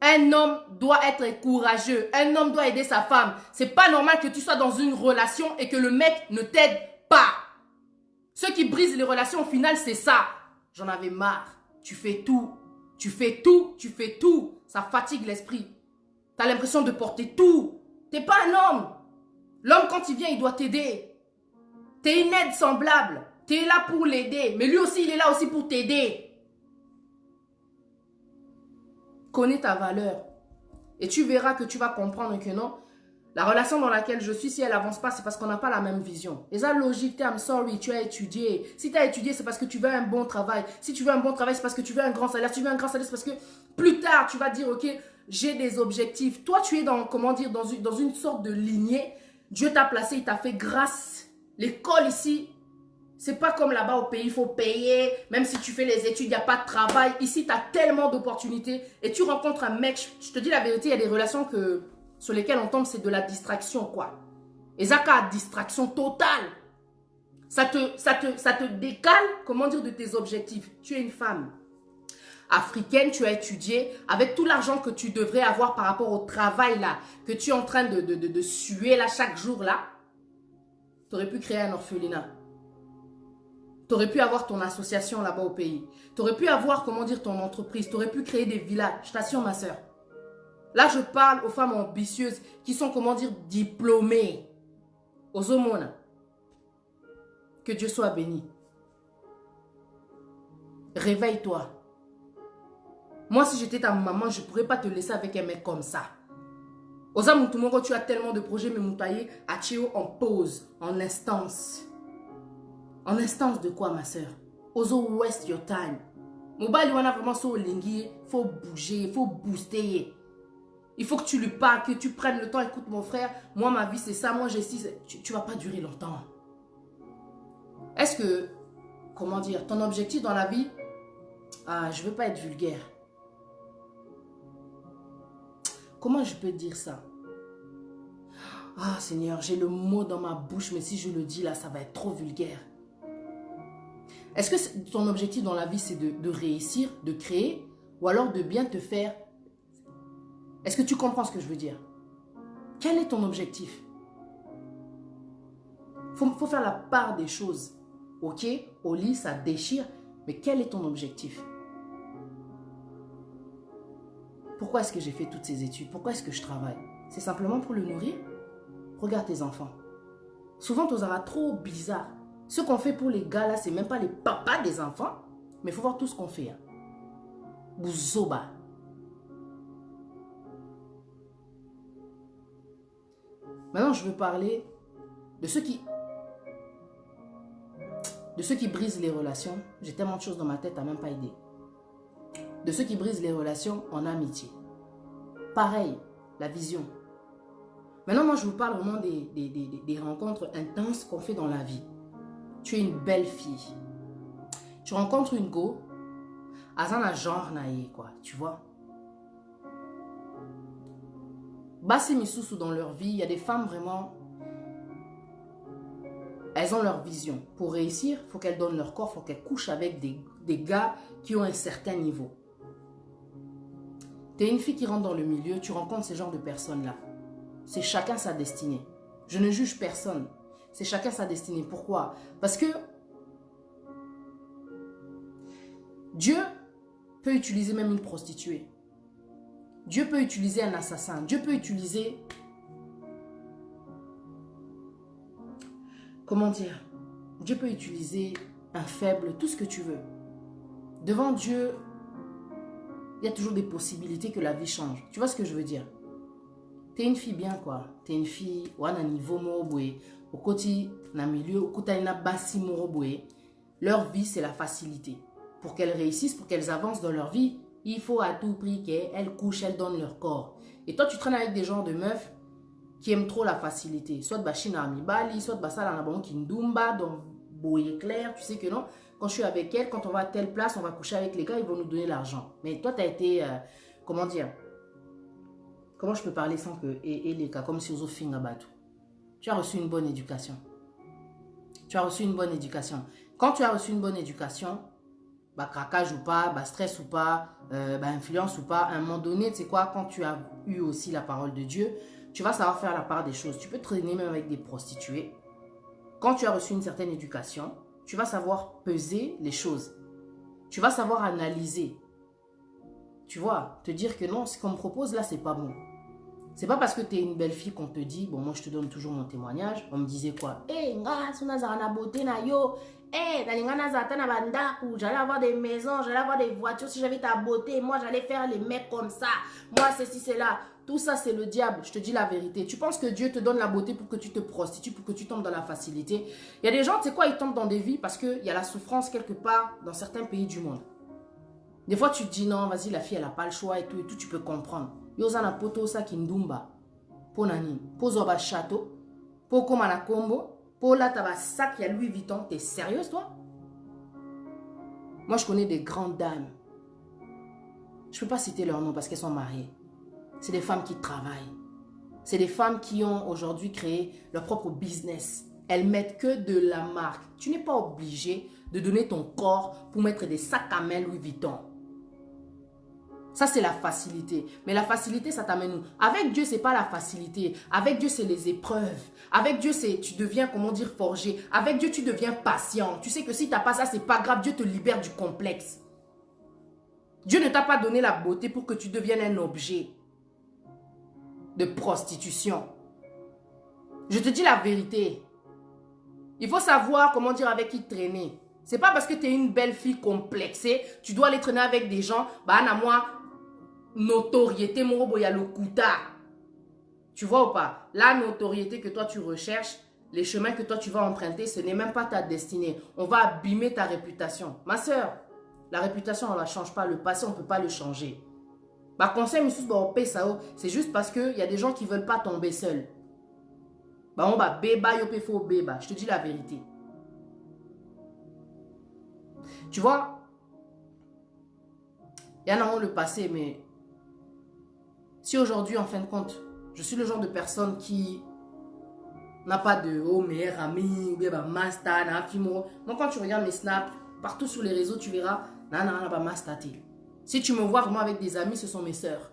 Speaker 1: Un homme doit être courageux. Un homme doit aider sa femme. C'est pas normal que tu sois dans une relation et que le mec ne t'aide pas. Ceux qui brisent les relations, au final, c'est ça. J'en avais marre. Tu fais tout. Tu fais tout. Tu fais tout. Ça fatigue l'esprit. Tu as l'impression de porter tout. Tu n'es pas un homme. L'homme, quand il vient, il doit t'aider. Tu es une aide semblable. Tu es là pour l'aider. Mais lui aussi, il est là aussi pour t'aider. Connais ta valeur. Et tu verras que tu vas comprendre que non, La relation dans laquelle je suis, si elle avance pas, c'est parce qu'on n'a pas la même vision. Et ça, logique, I'm sorry, tu as étudié. Si tu as étudié, c'est parce que tu veux un bon travail. Si tu veux un bon travail, c'est parce que tu veux un grand salaire. Si tu veux un grand salaire, c'est parce que plus tard, tu vas dire, ok, j'ai des objectifs. Toi, tu es dans, comment dire, dans une sorte de lignée. Dieu t'a placé, il t'a fait grâce. L'école ici, c'est pas comme là-bas au pays, il faut payer. Même si tu fais les études, il n'y a pas de travail. Ici, tu as tellement d'opportunités. Et tu rencontres un mec, je te dis la vérité, il y a des relations sur lesquelles on tombe, c'est de la distraction, quoi. Et ça, distraction totale. Ça te décale, comment dire, de tes objectifs. Tu es une femme africaine, tu as étudié, avec tout l'argent que tu devrais avoir par rapport au travail, là, que tu es en train de suer, là, chaque jour, là. Tu aurais pu créer un orphelinat. Tu aurais pu avoir ton association là-bas au pays. Tu aurais pu avoir, comment dire, ton entreprise. Tu aurais pu créer des villages. Je t'assure, ma soeur. Là, je parle aux femmes ambitieuses qui sont, comment dire, diplômées. Aux aumônes. Que Dieu soit béni. Réveille-toi. Moi, si j'étais ta maman, je ne pourrais pas te laisser avec un mec comme ça. Aux âmes, tu as tellement de projets, mais moutaillé, à Théo en pause, en instance. En instance de quoi, ma soeur? Ozo waste your time. Mobile, on a vraiment so lingué. Il faut bouger, il faut booster. Il faut que tu lui parles, que tu prennes le temps. Écoute, mon frère, moi, ma vie, c'est ça. Moi, j'ai 6. Tu ne vas pas durer longtemps. Est-ce que, comment dire, ton objectif dans la vie, je ne veux pas être vulgaire. Comment je peux dire ça? Ah, Seigneur, j'ai le mot dans ma bouche, mais si je le dis là, ça va être trop vulgaire. Est-ce que ton objectif dans la vie, c'est de réussir, de créer, ou alors de bien te faire? Est-ce que tu comprends ce que je veux dire? Quel est ton objectif? Faut faire la part des choses. Ok, au lit, ça déchire, mais quel est ton objectif? Pourquoi est-ce que j'ai fait toutes ces études? Pourquoi est-ce que je travaille? C'est simplement pour le nourrir? Regarde tes enfants. Souvent, tu auras trop bizarre. Ce qu'on fait pour les gars, là, c'est même pas les papas des enfants. Mais il faut voir tout ce qu'on fait. Hein. Bouzoba. Maintenant, je veux parler de ceux qui brisent les relations. J'ai tellement de choses dans ma tête, t'as même pas idée. De ceux qui brisent les relations en amitié. Pareil, la vision. Maintenant, moi, je vous parle vraiment des rencontres intenses qu'on fait dans la vie. Tu es une belle fille. Tu rencontres une go, azana genre naïe, quoi, tu vois. Bassi Misusu dans leur vie, il y a des femmes vraiment, elles ont leur vision. Pour réussir, il faut qu'elles donnent leur corps, il faut qu'elles couchent avec des gars qui ont un certain niveau. Tu es une fille qui rentre dans le milieu, tu rencontres ce genre de personnes-là. C'est chacun sa destinée. Je ne juge personne. C'est chacun sa destinée. Pourquoi? Parce que Dieu peut utiliser même une prostituée. Dieu peut utiliser un assassin. Dieu peut utiliser... Comment dire? Dieu peut utiliser un faible, tout ce que tu veux. Devant Dieu, il y a toujours des possibilités que la vie change. Tu vois ce que je veux dire? T'es une fille bien, quoi. T'es une fille, ou à un niveau moroboué, au côté, dans le milieu, au côté, na bassi moroboué. Leur vie, c'est la facilité. Pour qu'elles réussissent, pour qu'elles avancent dans leur vie, il faut à tout prix qu'elles couchent, elles donnent leur corps. Et toi, tu traînes avec des genres de meufs qui aiment trop la facilité. Soit de Bachina Amibali, soit de Bassala Nabon Kindumba, donc Boye clair, tu sais que non. Quand je suis avec elle, quand on va à telle place, on va coucher avec les gars, ils vont nous donner l'argent. Mais toi, tu as été, comment dire? Comment je peux parler sans que... Et les cas, comme si aux autres Batu. Tu as reçu une bonne éducation. Tu as reçu une bonne éducation. Quand tu as reçu une bonne éducation, bah, craquage ou pas, bah, stress ou pas, bah, influence ou pas, à un moment donné, tu sais quoi, quand tu as eu aussi la parole de Dieu, tu vas savoir faire la part des choses. Tu peux traîner même avec des prostituées. Quand tu as reçu une certaine éducation, tu vas savoir peser les choses. Tu vas savoir analyser. Tu vois, te dire que non, ce qu'on me propose là, c'est pas bon. C'est pas parce que tu es une belle fille qu'on te dit, bon, moi je te donne toujours mon témoignage. On me disait quoi? Eh, nga, suna zarana beauté na yo.
Speaker 2: Eh, j'allais avoir des maisons, j'allais avoir des voitures, si j'avais ta beauté, moi j'allais faire les mecs comme ça. Moi, ceci, c'est là. Tout ça, c'est le diable. Je te dis la vérité. Tu penses que Dieu te donne la beauté pour que tu te prostitues, pour que tu tombes dans la facilité. Il y a des gens, tu sais quoi, ils tombent dans des vies parce qu'il y a la souffrance quelque part dans certains pays du monde. Des fois, tu te dis non, vas-y, la fille, elle n'a pas le choix et tout, tu peux comprendre. Yozana poto sa kindumba. Po nani. Po zoba château. Po komana combo. Po là, t'as un sac, il y a Louis Vuitton. T'es sérieuse, toi? Moi, je connais des grandes dames. Je ne peux pas citer leur nom parce qu'elles sont mariées. C'est des femmes qui travaillent. C'est des femmes qui ont aujourd'hui créé leur propre business. Elles mettent que de la marque. Tu n'es pas obligé de donner ton corps pour mettre des sacs à main Louis Vuitton. Ça, c'est la facilité. Mais la facilité, ça t'amène où? Avec Dieu, ce n'est pas la facilité. Avec Dieu, c'est les épreuves. Avec Dieu, tu deviens, comment dire, forgé. Avec Dieu, tu deviens patient. Tu sais que si tu n'as pas ça, ce n'est pas grave. Dieu te libère du complexe. Dieu ne t'a pas donné la beauté pour que tu deviennes un objet de prostitution. Je te dis la vérité. Il faut savoir, comment dire, avec qui traîner. C'est pas parce que tu es une belle fille complexée, tu dois aller traîner avec des gens, bah, à moi, notoriété, mon il y a le kuta. Tu vois ou pas? La notoriété que toi tu recherches, les chemins que toi tu vas emprunter, ce n'est même pas ta destinée. On va abîmer ta réputation. Ma soeur, la réputation, on ne la change pas. Le passé, on ne peut pas le changer. Ma conseil, c'est juste parce qu'il y a des gens qui ne veulent pas tomber seuls. Bah, on va béba, yopé fo béba. Je te dis la vérité. Tu vois, il y en a le passé, mais si aujourd'hui, en fin de compte, je suis le genre de personne qui n'a pas de meilleur ami, ou bien master, moi, quand tu regardes mes snaps, partout sur les réseaux, tu verras, si tu me vois vraiment avec des amis, ce sont mes sœurs.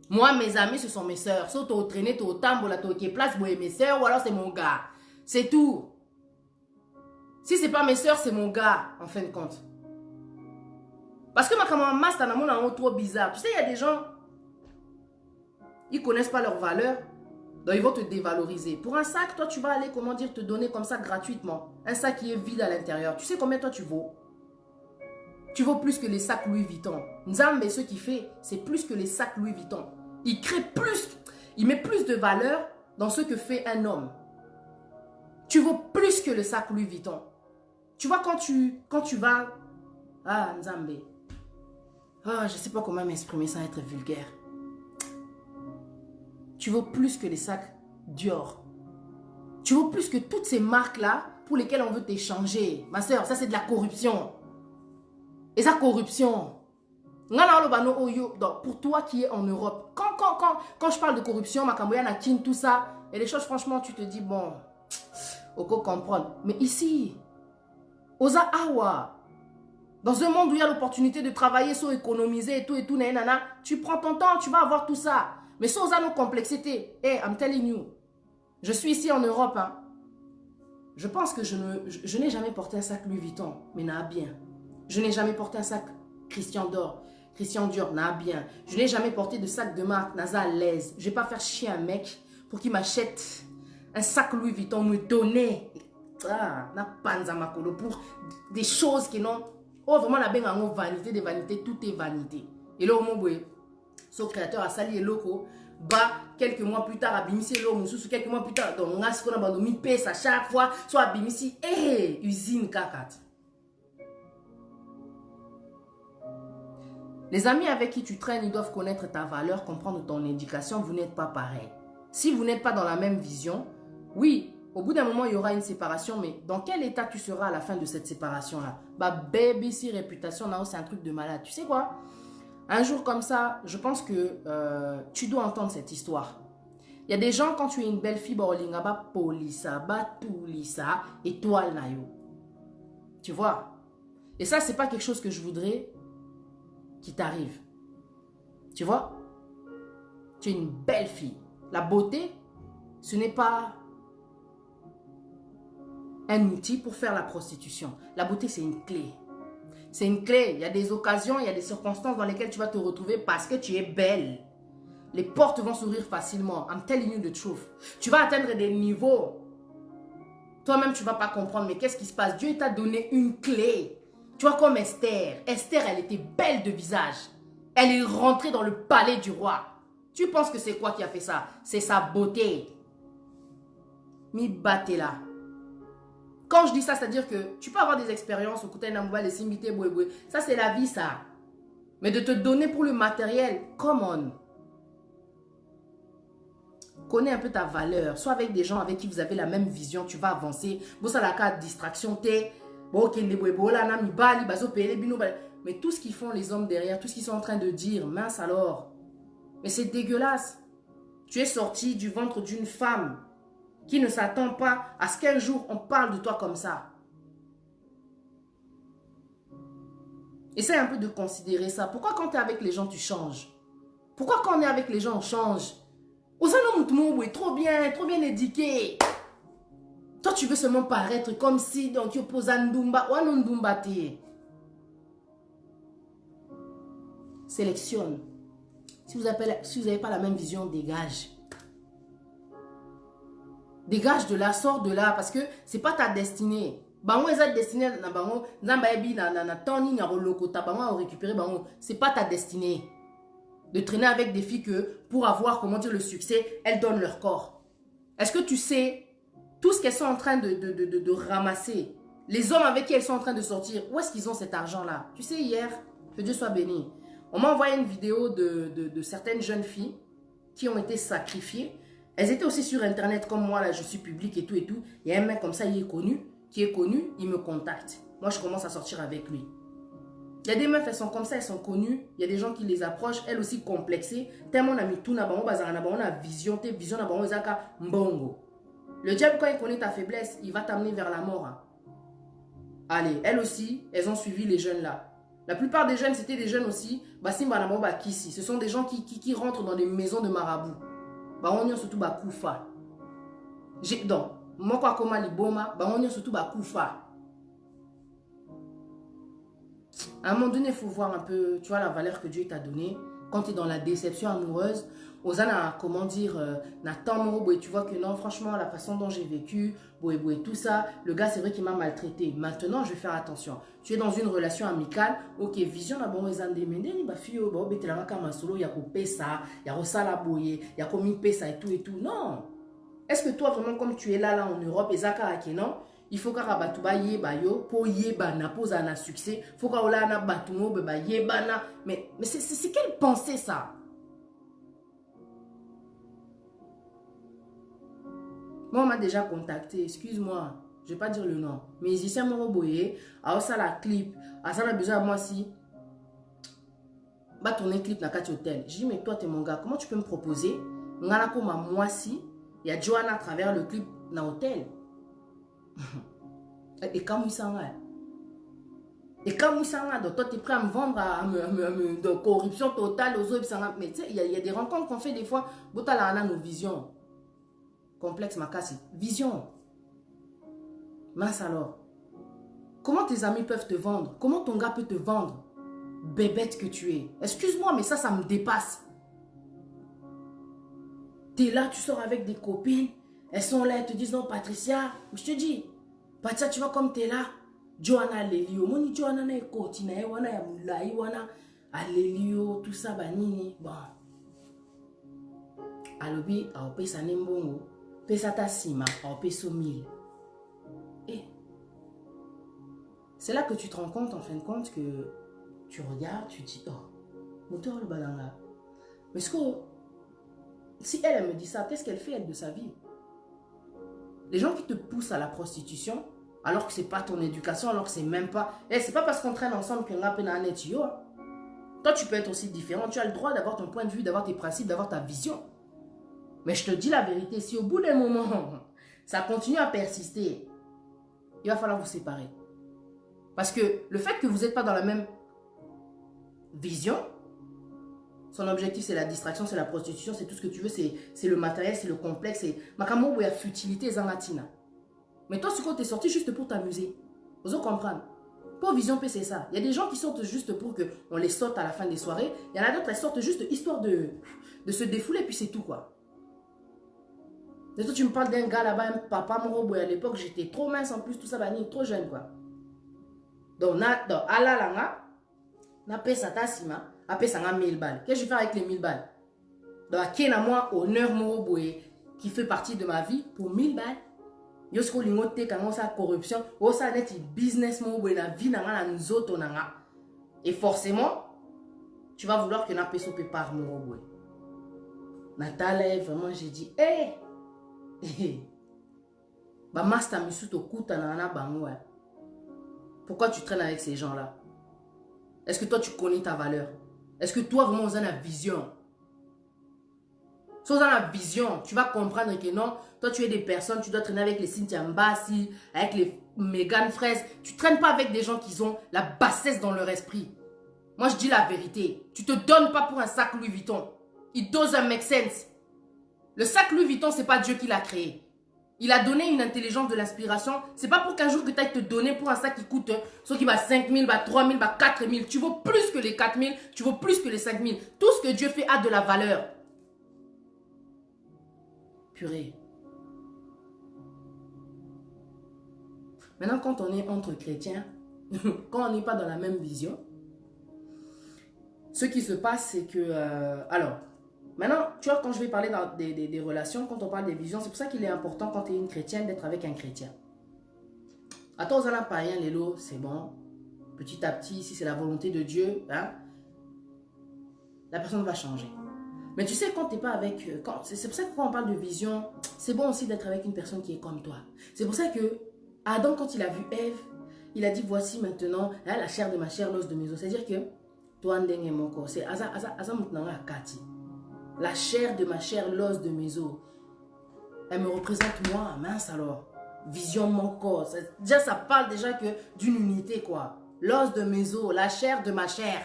Speaker 2: Moi, mes amis, ce sont mes sœurs. Soit tu as traîné, tu as tambour, tu as place, mes sœurs, ou alors c'est mon gars. C'est tout. Si ce n'est pas mes sœurs, c'est mon gars, en fin de compte. Parce que ma maman, c'est un trop bizarre. Tu sais, il y a des gens, ils ne connaissent pas leur valeur, donc ils vont te dévaloriser. Pour un sac, toi, tu vas aller, comment dire, te donner comme ça gratuitement. Un sac qui est vide à l'intérieur. Tu sais combien toi tu vaux? Tu vaux plus que les sacs Louis Vuitton. Nzambe, ce qu'il fait, c'est plus que les sacs Louis Vuitton. Il crée plus, il met plus de valeur dans ce que fait un homme. Tu vaux plus que le sac Louis Vuitton. Tu vois, quand tu vas... Ah, Nzambe. Ah, je ne sais pas comment m'exprimer sans être vulgaire. Tu vaux plus que les sacs Dior. Tu vaux plus que toutes ces marques-là pour lesquelles on veut t'échanger. Ma soeur, ça c'est de la corruption. Et ça, corruption. Donc, pour toi qui es en Europe, quand je parle de corruption, Makamboya, Nakin, tout ça, et les choses, franchement, tu te dis, bon, Oko comprendre. Mais ici, Oza Awa, dans un monde où il y a l'opportunité de travailler, sans économiser et tout, nanana, tu prends ton temps, tu vas avoir tout ça. Mais sans nos complexités, hey, I'm telling you, je suis ici en Europe, hein. Je pense que je n'ai jamais porté un sac Louis Vuitton, mais n'a bien. Je n'ai jamais porté un sac Christian Dior, n'a bien. Je n'ai jamais porté de sac de marque, Naza à l'aise. Je ne vais pas faire chier un mec pour qu'il m'achète un sac Louis Vuitton, me donner. Na panza makolo pour des choses qui n'ont... Oh, vraiment, la vanité des vanités, tout est vanité. Et là, au moment où son créateur a sali et loco, bah, quelques mois plus tard, abimisi l'eau, moussou, quelques mois plus tard, donc on a ce qu'on a bandomi pèse à chaque fois, soit abimisi, usine cacat. Les amis avec qui tu traînes, ils doivent connaître ta valeur, comprendre ton éducation, vous n'êtes pas pareil. Si vous n'êtes pas dans la même vision, oui, au bout d'un moment, il y aura une séparation, mais dans quel état tu seras à la fin de cette séparation-là? Bah, baby, si réputation, là, c'est un truc de malade. Tu sais quoi? Un jour comme ça, je pense que tu dois entendre cette histoire. Il y a des gens, quand tu es une belle fille, polisa, tulisa, étoile nayo. Tu vois? Et ça, c'est pas quelque chose que je voudrais qui t'arrive. Tu vois? Tu es une belle fille. La beauté, ce n'est pas un outil pour faire la prostitution. La beauté, c'est une clé. C'est une clé. Il y a des occasions, il y a des circonstances dans lesquelles tu vas te retrouver parce que tu es belle. Les portes vont s'ouvrir facilement. I'm telling you the truth. Tu vas atteindre des niveaux. Toi-même, tu ne vas pas comprendre, mais qu'est-ce qui se passe? Dieu t'a donné une clé. Tu vois, comme Esther. Esther, elle était belle de visage. Elle est rentrée dans le palais du roi. Tu penses que c'est quoi qui a fait ça? C'est sa beauté. Mi batte là. Quand je dis ça, c'est-à-dire que tu peux avoir des expériences au côté d'un mobile, des similités, ça c'est la vie, ça. Mais de te donner pour le matériel, come on. Connais un peu ta valeur. Sois avec des gens avec qui vous avez la même vision, tu vas avancer. Distraction, mais tout ce qu'ils font les hommes derrière, tout ce qu'ils sont en train de dire, mince alors. Mais c'est dégueulasse. Tu es sorti du ventre d'une femme qui ne s'attend pas à ce qu'un jour on parle de toi comme ça. Essaye un peu de considérer ça. Pourquoi quand tu es avec les gens, tu changes? Pourquoi quand on est avec les gens, on change? Osano est trop bien éduqué. Toi, tu veux seulement paraître comme si donc, tu opposes à Ndumba ou à Ndumba. Sélectionne. Si vous n'avez pas la même vision, dégage. Dégage de là, sors de là, parce que ce n'est pas ta destinée. C'est pas ta destinée. De traîner avec des filles que, pour avoir, comment dire, le succès, elles donnent leur corps. Est-ce que tu sais tout ce qu'elles sont en train de ramasser? Les hommes avec qui elles sont en train de sortir, où est-ce qu'ils ont cet argent-là? Tu sais, hier, que Dieu soit béni, on m'a envoyé une vidéo de certaines jeunes filles qui ont été sacrifiées. Elles étaient aussi sur Internet, comme moi, là, je suis public et tout et tout. Il y a un mec comme ça, il me contacte. Moi, je commence à sortir avec lui. Il y a des meufs, elles sont comme ça, elles sont connues. Il y a des gens qui les approchent, elles aussi complexées. Tellement on a mis tout, on a vision, tes visions, mbongo. Le diable, quand il connaît ta faiblesse, il va t'amener vers la mort. Allez, elles aussi, elles ont suivi les jeunes là. La plupart des jeunes, c'était des jeunes aussi. Ce sont des gens qui rentrent dans des maisons de marabouts. On y a surtout Koufa. Donc, moi, quoi, comme Aliboma, on y a surtout Koufa. À un moment donné, il faut voir un peu, tu vois, la valeur que Dieu t'a donnée. Quand tu es dans la déception amoureuse, Osana, comment dire, tu vois que non, franchement, la façon dont j'ai vécu, tout ça, le gars, c'est vrai qu'il m'a maltraité. Maintenant, je vais faire attention. Tu es dans une relation amicale, ok, vision, bon, il y a et tout. Non. Est-ce que toi, vraiment, comme tu es là en Europe, non? Il faut que rabatuba yeba yo pour yebana pour un succès. Faut que ola na batumo beba yebana. Mais c'est quelle pensée ça? Moi on m'a déjà contacté. Excuse-moi, je vais pas dire le nom. Mais musicien Moroboye, à ça la clip, à ça la besoin à moi si. Va tourner clip dans 4 hôtels. J'ai dit mais toi t'es mon gars, comment tu peux me proposer? Ngana comme moi si, il y a Joanna à travers le clip dans l'hôtel. Et quand vous s'en va, donc toi tu es prêt à me vendre de corruption totale aux autres, mais tu sais, il y a des rencontres qu'on fait des fois, Botala a nos visions complexes, Makasi, vision. Mince alors, comment tes amis peuvent te vendre? Comment ton gars peut te vendre? Bébête que tu es. Excuse-moi, mais ça me dépasse. Tu es là, tu sors avec des copines, elles sont là, elles te disent non Patricia, je te dis, Patricia, tu vois comme tu es là, Joanna Lelio, moni Joanna na ekoti na wana ya mulai wana Alelio, tout ça banini. Bon. Alobi, a pesa nembongo, pesa ta sima, a peso 1000. Et c'est là que tu te rends compte en fin de compte que tu regardes, tu dis oh, moteur le balanga. Mais ce que si elle me dit ça, qu'est-ce qu'elle fait elle de sa vie? Les gens qui te poussent à la prostitution, alors que ce n'est pas ton éducation, alors que c'est même pas... Eh, c'est pas parce qu'on traîne ensemble qu'on a peine à net. Toi, tu peux être aussi différent. Tu as le droit d'avoir ton point de vue, d'avoir tes principes, d'avoir ta vision. Mais je te dis la vérité, si au bout d'un moment, ça continue à persister, il va falloir vous séparer. Parce que le fait que vous n'êtes pas dans la même vision, son objectif, c'est la distraction, c'est la prostitution, c'est tout ce que tu veux, c'est le matériel, c'est le complexe, c'est makamo ou la futilité zanatina. Mais toi, ce que tu es sorti juste pour t'amuser. Vous allez comprendre. Pour vision, c'est ça. Il y a des gens qui sortent juste pour qu'on les sorte à la fin des soirées. Il y en a d'autres qui sortent juste histoire de se défouler, puis c'est tout, quoi. Et toi, tu me parles d'un gars là-bas, un papa morobo. À l'époque, j'étais trop mince en plus, tout ça, trop jeune, quoi. Donc, à la langa, na pesa ta sima, a pesa nga 1000 balles. Qu'est-ce que je fais avec les 1000 balles? Donc, à qui n'a moi honneur morobo qui fait partie de ma vie pour 1000 balles? Yosko lingote quand ça corruption, ou ça net business morobo na vie na nga na nzoto na nga. Et forcément, tu vas vouloir que na peso pe par morobo. Nathalie, vraiment, j'ai dit, hé! Bah, master misuto kuta na bango. Pourquoi tu traînes avec ces gens-là? Est-ce que toi, tu connais ta valeur? Est-ce que toi, vraiment, vous avez la vision? Si vous avez la vision, tu vas comprendre que non, toi, tu es des personnes, tu dois traîner avec les Cynthia Mbassi, avec les Megan Fraise. Tu ne traînes pas avec des gens qui ont la bassesse dans leur esprit. Moi, je dis la vérité. Tu ne te donnes pas pour un sac Louis Vuitton. It doesn't make sense. Le sac Louis Vuitton, ce n'est pas Dieu qui l'a créé. Il a donné une intelligence de l'inspiration. Ce n'est pas pour qu'un jour que tu ailles te donner pour un sac qui coûte, soit qui va 5 000, va 3 000, va 4 000. Tu vaux plus que les 4 000, tu vaux plus que les 5 000. Tout ce que Dieu fait a de la valeur. Purée. Maintenant, quand on est entre chrétiens, quand on n'est pas dans la même vision, ce qui se passe, c'est que... alors, maintenant, tu vois, quand je vais parler dans des relations, quand on parle des visions, c'est pour ça qu'il est important, quand tu es une chrétienne, d'être avec un chrétien. Attends, on a païen, Lélo, c'est bon. Petit à petit, si c'est la volonté de Dieu, hein, la personne va changer. Mais tu sais, quand tu n'es pas avec... C'est pour ça que quand on parle de vision, c'est bon aussi d'être avec une personne qui est comme toi. C'est pour ça que Adam, quand il a vu Ève, il a dit, voici maintenant hein, la chair de ma chair, l'os de mes os. C'est-à-dire que, toi, ndenge moko, c'est la chair de ma chair, l'os de mes os. Elle me représente moi, mince alors. Vision mon corps. Déjà, ça parle déjà que d'une unité, quoi. L'os de mes os, la chair de ma chair.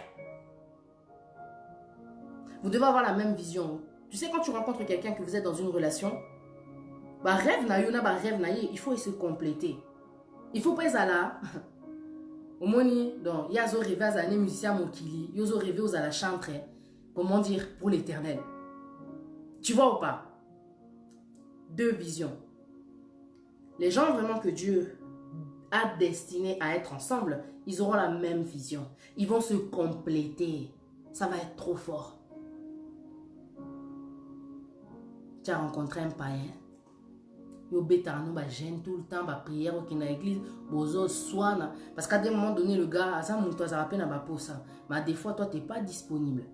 Speaker 2: Vous devez avoir la même vision. Tu sais, quand tu rencontres quelqu'un, que vous êtes dans une relation, bah rêve na yona, bah rêve na ye, il faut se compléter. Il faut pas être là. Au moni, donc, il y a zo rêvé à un musicien mokili, il y a zo rêvé aux à la chantre, comment dire, pour l'éternel. Tu vois ou pas? Deux visions. Les gens vraiment que Dieu a destiné à être ensemble, ils auront la même vision. Ils vont se compléter. Ça va être trop fort. Tu as rencontré un païen. Yo bétano ba gêne tout le temps ba prière qui na église bozo soana parce qu'à des moments donné le gars ça monte ça rappelle na ba posa mais des fois toi tu n'es pas disponible.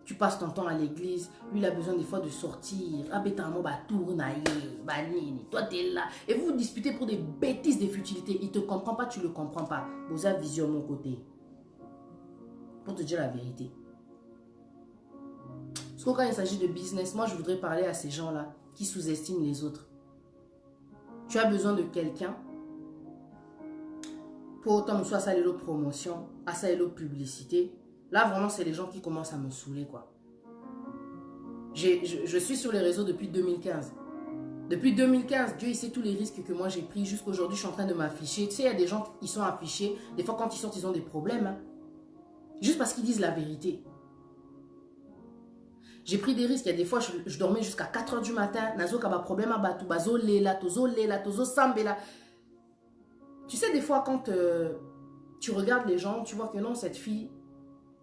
Speaker 2: Tu passes ton temps à l'église, lui il a besoin des fois de sortir. Ah bétano ba tourne ba nini, toi tu es là et vous vous disputez pour des bêtises, des futilités. Il te comprend pas, tu le comprends pas. Boza vision mon côté. Pour te dire la vérité. Parce que quand il s'agit de business, moi je voudrais parler à ces gens-là qui sous-estiment les autres. Tu as besoin de quelqu'un pour autant soit ça les promotion, à ça les publicité. Là vraiment c'est les gens qui commencent à me saouler quoi. Je suis sur les réseaux depuis 2015. Depuis 2015, Dieu il sait tous les risques que moi j'ai pris. Jusqu'aujourd'hui je suis en train de m'afficher. Tu sais il y a des gens qui sont affichés. Des fois quand ils sortent ils ont des problèmes. Hein. Juste parce qu'ils disent la vérité. J'ai pris des risques. Il y a des fois, je dormais jusqu'à 4 h du matin. Nazo kaba problème à batou. Bazo lela, tozo sambela. Tu sais, des fois, quand tu regardes les gens, tu vois que non, cette fille,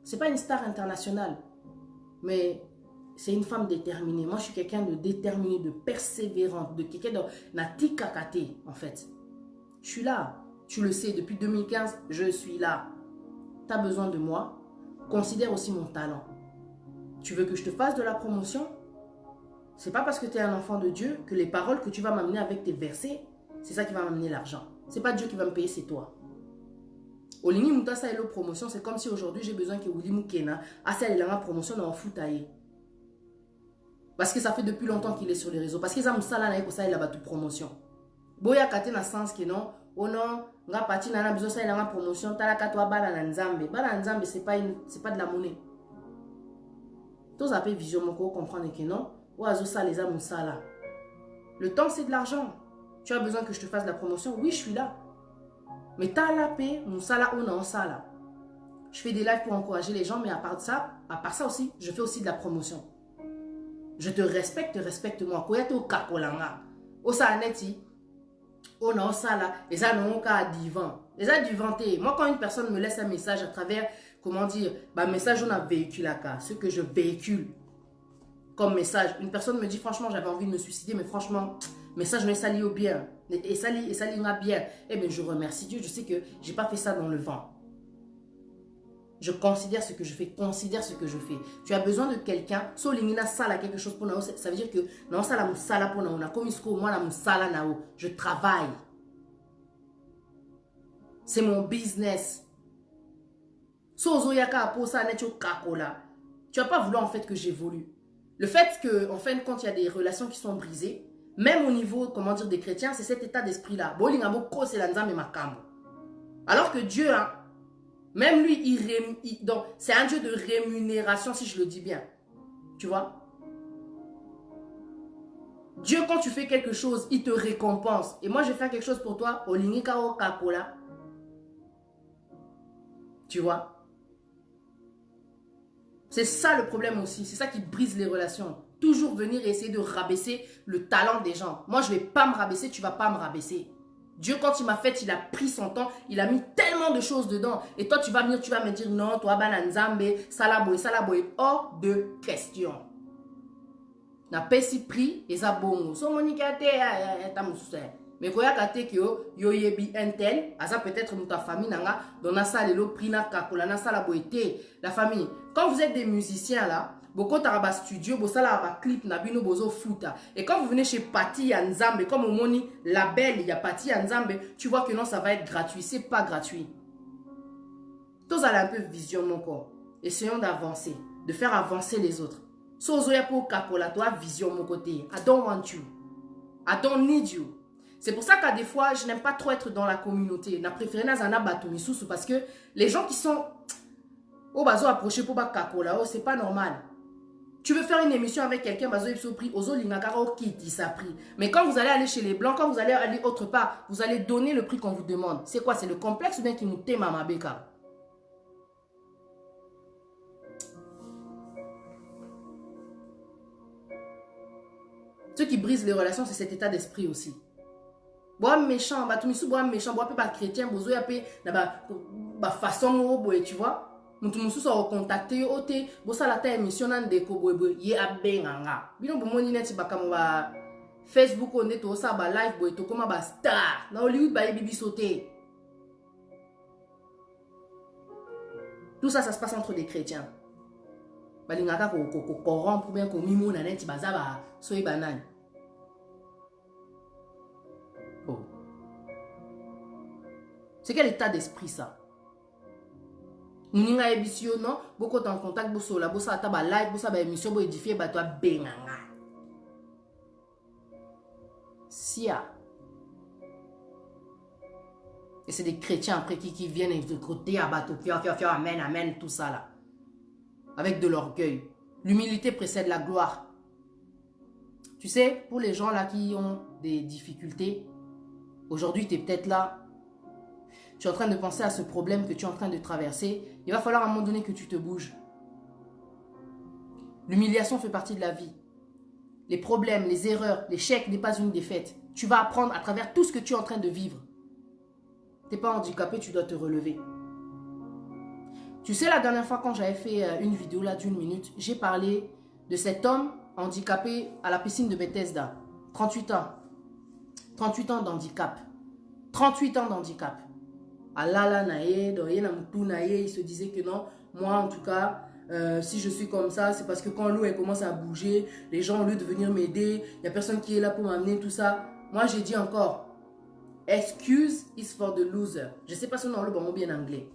Speaker 2: c'est pas une star internationale. Mais c'est une femme déterminée. Moi, je suis quelqu'un de déterminé, de persévérant, de quelqu'un de natikakate, en fait. Je suis là. Tu le sais, depuis 2015, je suis là. Tu as besoin de moi. Considère aussi mon talent. Tu veux que je te fasse de la promotion? C'est pas parce que tu es un enfant de Dieu que les paroles que tu vas m'amener avec tes versets, c'est ça qui va m'amener l'argent. C'est pas Dieu qui va me payer, c'est toi. Olingi Moutassa et promotion, c'est comme si aujourd'hui j'ai besoin que Willy Moukena a ça et la promotion dans un foutaillé. Parce que ça fait depuis longtemps qu'il est sur les réseaux. Parce qu'ils ont ça là pour ça il a battu promotion. Boya kate na sens que non, oh non, nga pati na besoin ça il a promotion, tala katwa bala na nzambe. Bala nzambe c'est pas de la monnaie. Tous appellent vision moko comprendre que non, oiseau ça les âmes ça là. Le temps c'est de l'argent. Tu as besoin que je te fasse de la promotion? Oui, je suis là. Mais t'as la paix, mon sala ou non ça là. Je fais des lives pour encourager les gens, mais à part ça aussi, je fais aussi de la promotion. Je te respecte, respecte-moi. Koyato kakolanga. Osa aneti. On a ça là. Et ça non ka divan. Et ça divanté. Moi quand une personne me laisse un message à travers, comment dire, bah message on a véhiculé là, ce que je véhicule comme message. Une personne me dit franchement j'avais envie de me suicider, mais franchement message me sali au bien. Et sali m'a bien. Eh bien je remercie Dieu. Je sais que j'ai pas fait ça dans le vent. Je considère ce que je fais, considère ce que je fais. Tu as besoin de quelqu'un, so lingina sala quelque chose pour nous, ça veut dire que non sala musala pour nous, comme isko moi la musala nao, je travaille. C'est mon business. So zoyaka pour ça necho kakola. Tu vas pas vouloir en fait que j'évolue. Le fait que en fin de compte il y a des relations qui sont brisées, même au niveau comment dire des chrétiens, c'est cet état d'esprit là. Bolingabo ko c'est la nzambe makambo. Alors que Dieu hein, même lui, donc c'est un Dieu de rémunération, si je le dis bien. Tu vois? Dieu, quand tu fais quelque chose, il te récompense. Et moi, je vais faire quelque chose pour toi. Tu vois? C'est ça le problème aussi. C'est ça qui brise les relations. Toujours venir et essayer de rabaisser le talent des gens. Moi, je ne vais pas me rabaisser, tu ne vas pas me rabaisser. Dieu, quand il m'a fait, il a pris son temps, il a mis tellement de choses dedans. Et toi, tu vas venir, tu vas me dire, non, toi, bananzambe, salaboy, hors de question. Na pesi pris, et ça bon. So, monika te, mais quand il y a yo yebi intel, asa peut-être ta famille nanga, dona sa lelo pris na kakola na salaboy te. La famille, quand vous êtes des musiciens là, beaucoup de studio, beaucoup de clip, nabino bozo futa. Et quand vous venez chez Pati Nzambe, comme au moni label, il y a Pati Nzambe, tu vois que non, ça va être gratuit. C'est pas gratuit. Tous allez un peu vision mon corps. Essayons d'avancer, de faire avancer les autres. Sozoya pour kakola, toi vision mon côté. I don't want you. I don't need you. C'est pour ça qu'à des fois, je n'aime pas trop être dans la communauté. Je préfère Nazana Batoumissou parce que les gens qui sont au bazo approché pour kakola, oh, c'est pas normal. Tu veux faire une émission avec quelqu'un, mais quand vous allez aller chez les Blancs, quand vous allez aller autre part, vous allez donner le prix qu'on vous demande. C'est quoi? C'est le complexe ou bien qui nous t'aime à ma béka? Ce qui brise les relations, c'est cet état d'esprit aussi. Bois méchant, méchant, bois pas chrétien, bozo ya pe na façon tu vois? Mutu mususu recontacter ote bosa la ta émission nan deko boyeboy ye abenganga bino bomoni neti bakamo ba Facebook on est to sa ba live boy to koma ba star na Hollywood ba bibi sauter. Tout ça ça se passe entre des chrétiens. Balingaka ko corrompre bien ko mimo na neti bazaba soyi banane. Oh. C'est quel état d'esprit ça? Nous n'avons pas non, beaucoup en contact, beaucoup la bossa taba live, bossa ba émission, bo édifier, ba toi benganga. Sia. Et c'est des chrétiens après qui viennent de côté à bateau, amen, amen, tout ça là. Avec de l'orgueil. L'humilité précède la gloire. Tu sais, pour les gens là qui ont des difficultés, aujourd'hui tu es peut-être là. Tu es en train de penser à ce problème que tu es en train de traverser. Il va falloir à un moment donné que tu te bouges. L'humiliation fait partie de la vie. Les problèmes, les erreurs, l'échec n'est pas une défaite. Tu vas apprendre à travers tout ce que tu es en train de vivre. Tu n'es pas handicapé, tu dois te relever. Tu sais, la dernière fois quand j'avais fait une vidéo là d'1 minute, j'ai parlé de cet homme handicapé à la piscine de Bethesda. 38 ans. 38 ans d'handicap. 38 ans d'handicap. Alala nae, il se disait que non, moi en tout cas, si je suis comme ça, c'est parce que quand l'eau commence à bouger, les gens au lieu de venir m'aider, il n'y a personne qui est là pour m'amener, tout ça. Moi j'ai dit encore, excuse is for the loser. Je ne sais pas si on a le bon mot bien anglais.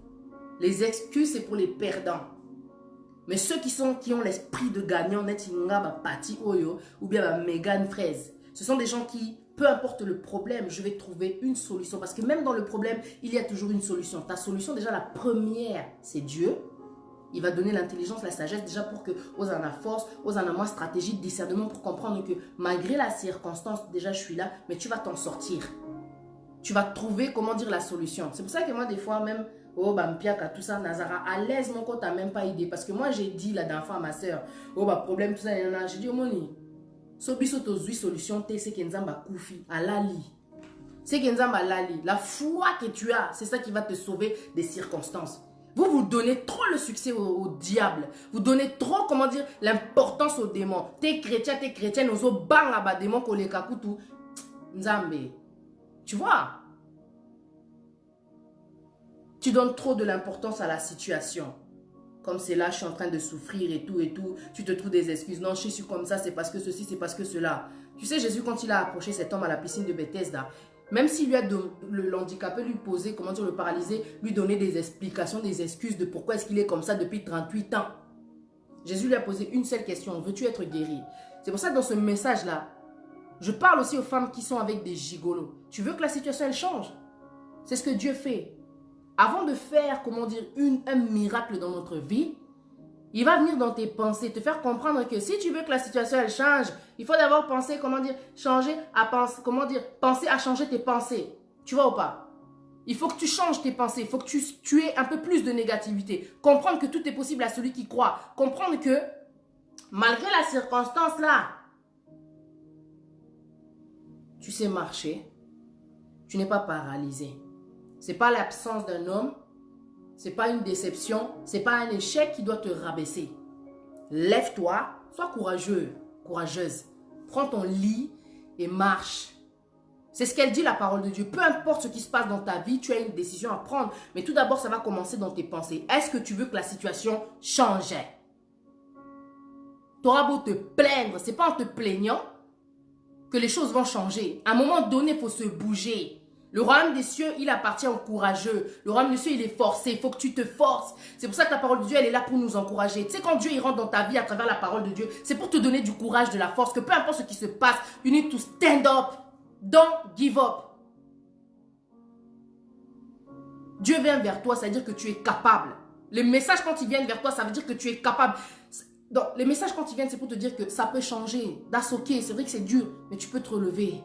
Speaker 2: Les excuses c'est pour les perdants. Mais ceux qui ont l'esprit de gagnant, ou bien Megan Fraise, ce sont des gens qui, peu importe le problème, je vais trouver une solution. Parce que même dans le problème, il y a toujours une solution. Ta solution, déjà, la première, c'est Dieu. Il va donner l'intelligence, la sagesse, déjà pour que, aux en a force, aux en a moins stratégie, discernement, pour comprendre que malgré la circonstance, déjà, je suis là, mais tu vas t'en sortir. Tu vas trouver, comment dire, la solution. C'est pour ça que moi, des fois, même oh, bah, mpiaka, tout ça, Nazara, à l'aise, mon côté, t'as même pas idée. Parce que moi, j'ai dit la dernière fois à ma soeur, oh, bah, problème, tout ça, j'ai dit, oh, moni, sobiso tozui solution, c'est que nzamba koufi, à lali. C'est que nzamba lali. La foi que tu as, c'est ça qui va te sauver des circonstances. Vous donnez trop le succès au diable. Vous donnez trop, comment dire, l'importance aux démons. T'es chrétien, ozo banga ba démon koleka kutu. Nzambe. Tu vois? Tu donnes trop de l'importance à la situation. Comme c'est là, je suis en train de souffrir et tout. Tu te trouves des excuses. Non, je suis comme ça, c'est parce que ceci, c'est parce que cela. Tu sais, Jésus, quand il a approché cet homme à la piscine de Bethesda, même s'il lui a l'handicapé, lui poser, comment dire, le paralysé, lui donner des explications, des excuses de pourquoi est-ce qu'il est comme ça depuis 38 ans. Jésus lui a posé une seule question, veux-tu être guéri? C'est pour ça que dans ce message-là, je parle aussi aux femmes qui sont avec des gigolos. Tu veux que la situation, elle change? C'est ce que Dieu fait. Avant de faire, comment dire, un miracle dans notre vie, il va venir dans tes pensées, te faire comprendre que si tu veux que la situation elle change, il faut d'abord penser, comment dire, changer à penser, comment dire, penser à changer tes pensées. Tu vois ou pas? Il faut que tu changes tes pensées, il faut que tu aies un peu plus de négativité. Comprendre que tout est possible à celui qui croit. Comprendre que, malgré la circonstance là, tu sais marcher, tu n'es pas paralysé. Ce n'est pas l'absence d'un homme, ce n'est pas une déception, ce n'est pas un échec qui doit te rabaisser. Lève-toi, sois courageux, courageuse. Prends ton lit et marche. C'est ce qu'elle dit, la parole de Dieu. Peu importe ce qui se passe dans ta vie, tu as une décision à prendre. Mais tout d'abord, ça va commencer dans tes pensées. Est-ce que tu veux que la situation change? Tu auras beau te plaindre, ce n'est pas en te plaignant que les choses vont changer. À un moment donné, il faut se bouger. Le royaume des cieux, il appartient aux courageux. Le royaume des cieux, il est forcé. Il faut que tu te forces. C'est pour ça que la parole de Dieu, elle est là pour nous encourager. Tu sais, quand Dieu il rentre dans ta vie à travers la parole de Dieu, c'est pour te donner du courage, de la force, que peu importe ce qui se passe, you need to stand up. Don't give up. Dieu vient vers toi, ça veut dire que tu es capable. Les messages, quand ils viennent vers toi, ça veut dire que tu es capable. Donc, les messages, quand ils viennent, c'est pour te dire que ça peut changer. That's ok, c'est vrai que c'est dur, mais tu peux te relever.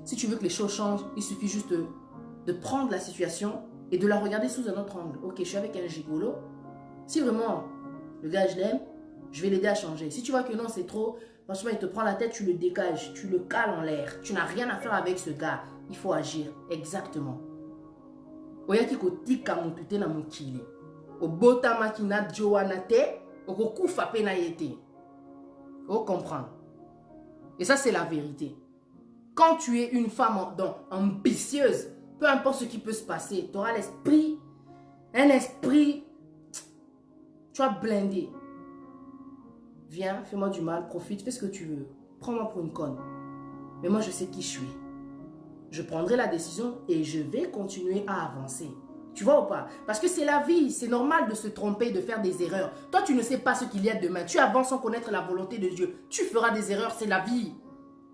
Speaker 2: Si tu veux que les choses changent, il suffit juste de prendre la situation et de la regarder sous un autre angle. Ok, je suis avec un gigolo. Si vraiment le gars, je l'aime, je vais l'aider à changer. Si tu vois que non, c'est trop, franchement, il te prend la tête, tu le dégages, tu le cales en l'air. Tu n'as rien à faire avec ce gars. Il faut agir. Exactement. Oyaki ko tika mutute na mukili. Obota makina joanate, okufa pena yete. Faut comprendre. Et ça, c'est la vérité. Quand tu es une femme ambitieuse, peu importe ce qui peut se passer, tu auras l'esprit, un esprit, tu vas blinder. Viens, fais-moi du mal, profite, fais ce que tu veux. Prends-moi pour une conne. Mais moi, je sais qui je suis. Je prendrai la décision et je vais continuer à avancer. Tu vois ou pas? Parce que c'est la vie, c'est normal de se tromper, de faire des erreurs. Toi, tu ne sais pas ce qu'il y a demain. Tu avances sans connaître la volonté de Dieu. Tu feras des erreurs, c'est la vie.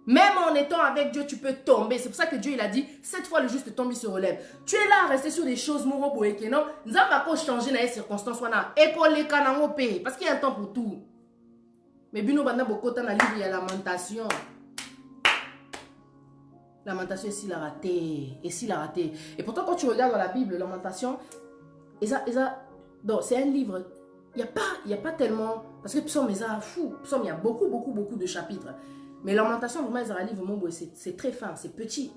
Speaker 2: Même en étant avec Dieu, tu peux tomber. C'est pour ça que Dieu, il a dit, cette fois le juste tombe, il se relève. Tu es là à rester sur des choses, non? Nous avons changer dans les circonstances. Parce qu'il y a un temps pour tout. Mais Bino Banda Bokota, dans le livre, il y a lamentation. Lamentation, et s'il a raté. Et s'il a raté. Et pourtant, quand tu regardes dans la Bible, lamentation, c'est un livre. Il n'y a pas tellement. Parce que Psaume, Psaume, il y a beaucoup de chapitres. Mais lamentation, vraiment, c'est très fin, c'est petit.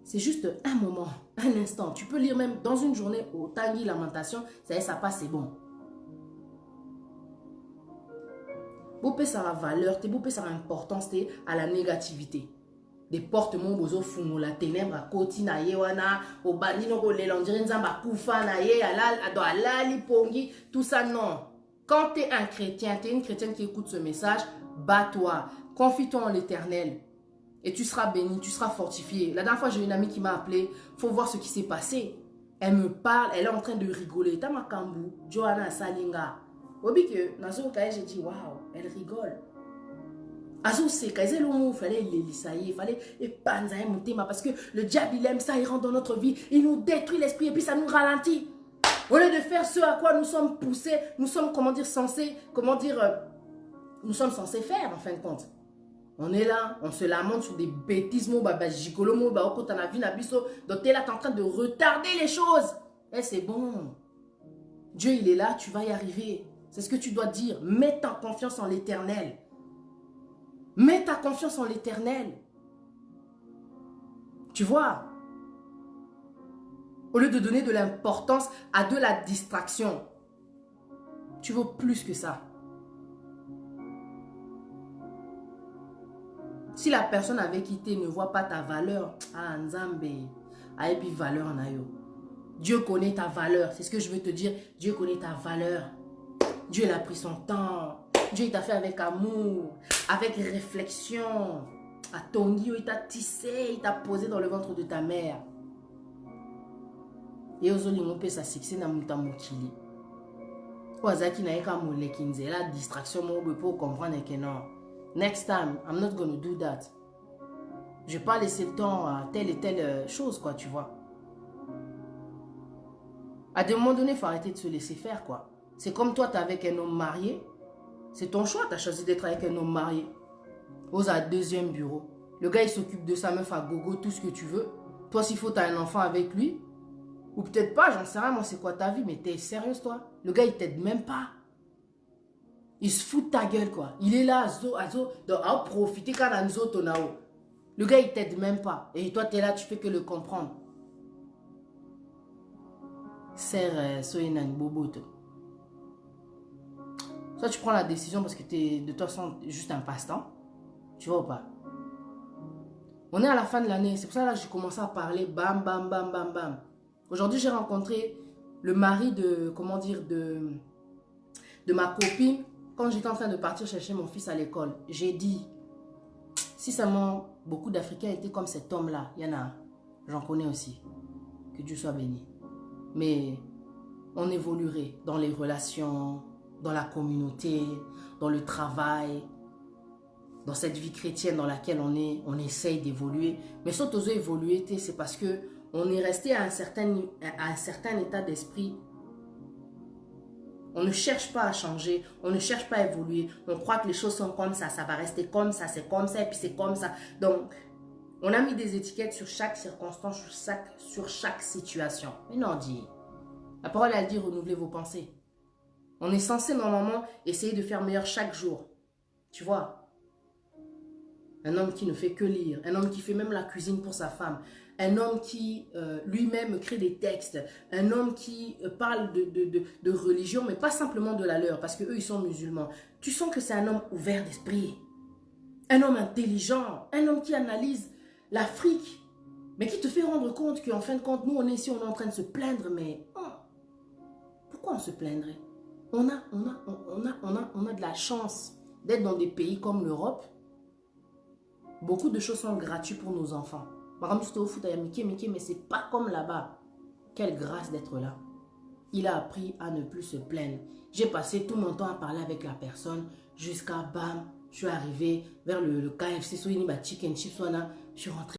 Speaker 2: C'est juste un moment, un instant. Tu peux lire même dans une journée au Tanguy lamentation, ça passe, c'est bon. Bopé, ça a valeur, bopé, ça a importance à la négativité. Des portes, mon bozo, fumo, la ténèbre, à côté, na yewana, au bandino, au lélandrine, zamba, koufa, na ye, alali, pongi, tout ça, non. Quand tu es un chrétien, tu es une chrétienne qui écoute ce message, bats-toi. Confie-toi en l'Éternel et tu seras béni, tu seras fortifié. La dernière fois, j'ai une amie qui m'a appelé. Il faut voir ce qui s'est passé. Elle me parle, elle est en train de rigoler. Tamakambu, Johanna Salinga. Obi que, Nazo Kaye, j'ai dit, waouh, elle rigole. Azo c'est Kaye, il fallait l'hélisaïe, il fallait épanzer mon thème parce que le diable, il aime ça, il rentre dans notre vie, il nous détruit l'esprit et puis ça nous ralentit. Au lieu de faire ce à quoi nous sommes poussés, nous sommes, nous sommes censés faire en fin de compte. On est là, on se lamente sur des bêtises, donc tu es là, tu es en train de retarder les choses. Et c'est bon. Dieu, il est là, tu vas y arriver. C'est ce que tu dois dire. Mets ta confiance en l'Éternel. Mets ta confiance en l'Éternel. Tu vois? Au lieu de donner de l'importance à de la distraction, tu vaux plus que ça. Si la personne avec qui tu ne voit pas ta valeur, ah, Nzambe, aïe, valeur en ayo. Dieu connaît ta valeur, c'est ce que je veux te dire. Dieu connaît ta valeur. Dieu, il a pris son temps. Dieu, il t'a fait avec amour, avec réflexion. À ton lit, il t'a tissé, il t'a posé dans le ventre de ta mère. Et aux autres, ça succès na muta mokili. Oazaki na eka molekinze la distraction pour comprendre que non. Next time, I'm not going to do that. Je vais pas laisser le temps à telle et telle chose, quoi, tu vois. À des moments donnés, il faut arrêter de se laisser faire, quoi. C'est comme toi, tu es avec un homme marié. C'est ton choix, tu as choisi d'être avec un homme marié. Ose à deuxième bureau. Le gars, il s'occupe de sa meuf à gogo, tout ce que tu veux. Toi, s'il faut, tu as un enfant avec lui. Ou peut-être pas, j'en sais rien, moi, c'est quoi ta vie, mais t'es sérieuse, toi? Le gars, il t'aide même pas. Il se fout de ta gueule, quoi. Il est là, à profiter quand on a tonao. Le gars, il t'aide même pas. Et toi, tu es là, tu fais que le comprendre. Serre, soyenan, boboto. Soit tu prends la décision parce que tu es de toute façon juste un passe-temps. Tu vois ou pas? On est à la fin de l'année. C'est pour ça que j'ai commencé à parler bam, bam, bam, bam, bam. Aujourd'hui, j'ai rencontré le mari de, comment dire, de ma copine. Quand j'étais en train de partir chercher mon fils à l'école, j'ai dit, si seulement beaucoup d'Africains étaient comme cet homme-là, il y en a, j'en connais aussi. Que Dieu soit béni. Mais on évoluerait dans les relations, dans la communauté, dans le travail, dans cette vie chrétienne dans laquelle on essaye d'évoluer. Mais sans oser évoluer, c'est parce que on est resté à un certain état d'esprit. On ne cherche pas à changer, on ne cherche pas à évoluer. On croit que les choses sont comme ça va rester comme ça, c'est comme ça, et puis c'est comme ça. Donc, on a mis des étiquettes sur chaque circonstance, sur chaque situation. Mais non, dit. La parole, elle dit renouveler vos pensées. On est censé normalement essayer de faire meilleur chaque jour. Tu vois? Un homme qui ne fait que lire, un homme qui fait même la cuisine pour sa femme, un homme qui lui-même crée des textes, un homme qui parle de religion, mais pas simplement de la leur, parce qu'eux, ils sont musulmans. Tu sens que c'est un homme ouvert d'esprit, un homme intelligent, un homme qui analyse l'Afrique, mais qui te fait rendre compte qu'en fin de compte, nous, on est ici, on est en train de se plaindre, mais pourquoi on se plaindrait? On a de la chance d'être dans des pays comme l'Europe. Beaucoup de choses sont gratuites pour nos enfants. Mais c'est pas comme là-bas. Quelle grâce d'être là. Il a appris à ne plus se plaindre. J'ai passé tout mon temps à parler avec la personne jusqu'à bam, je suis arrivé vers le KFC, chicken chips, je suis rentré.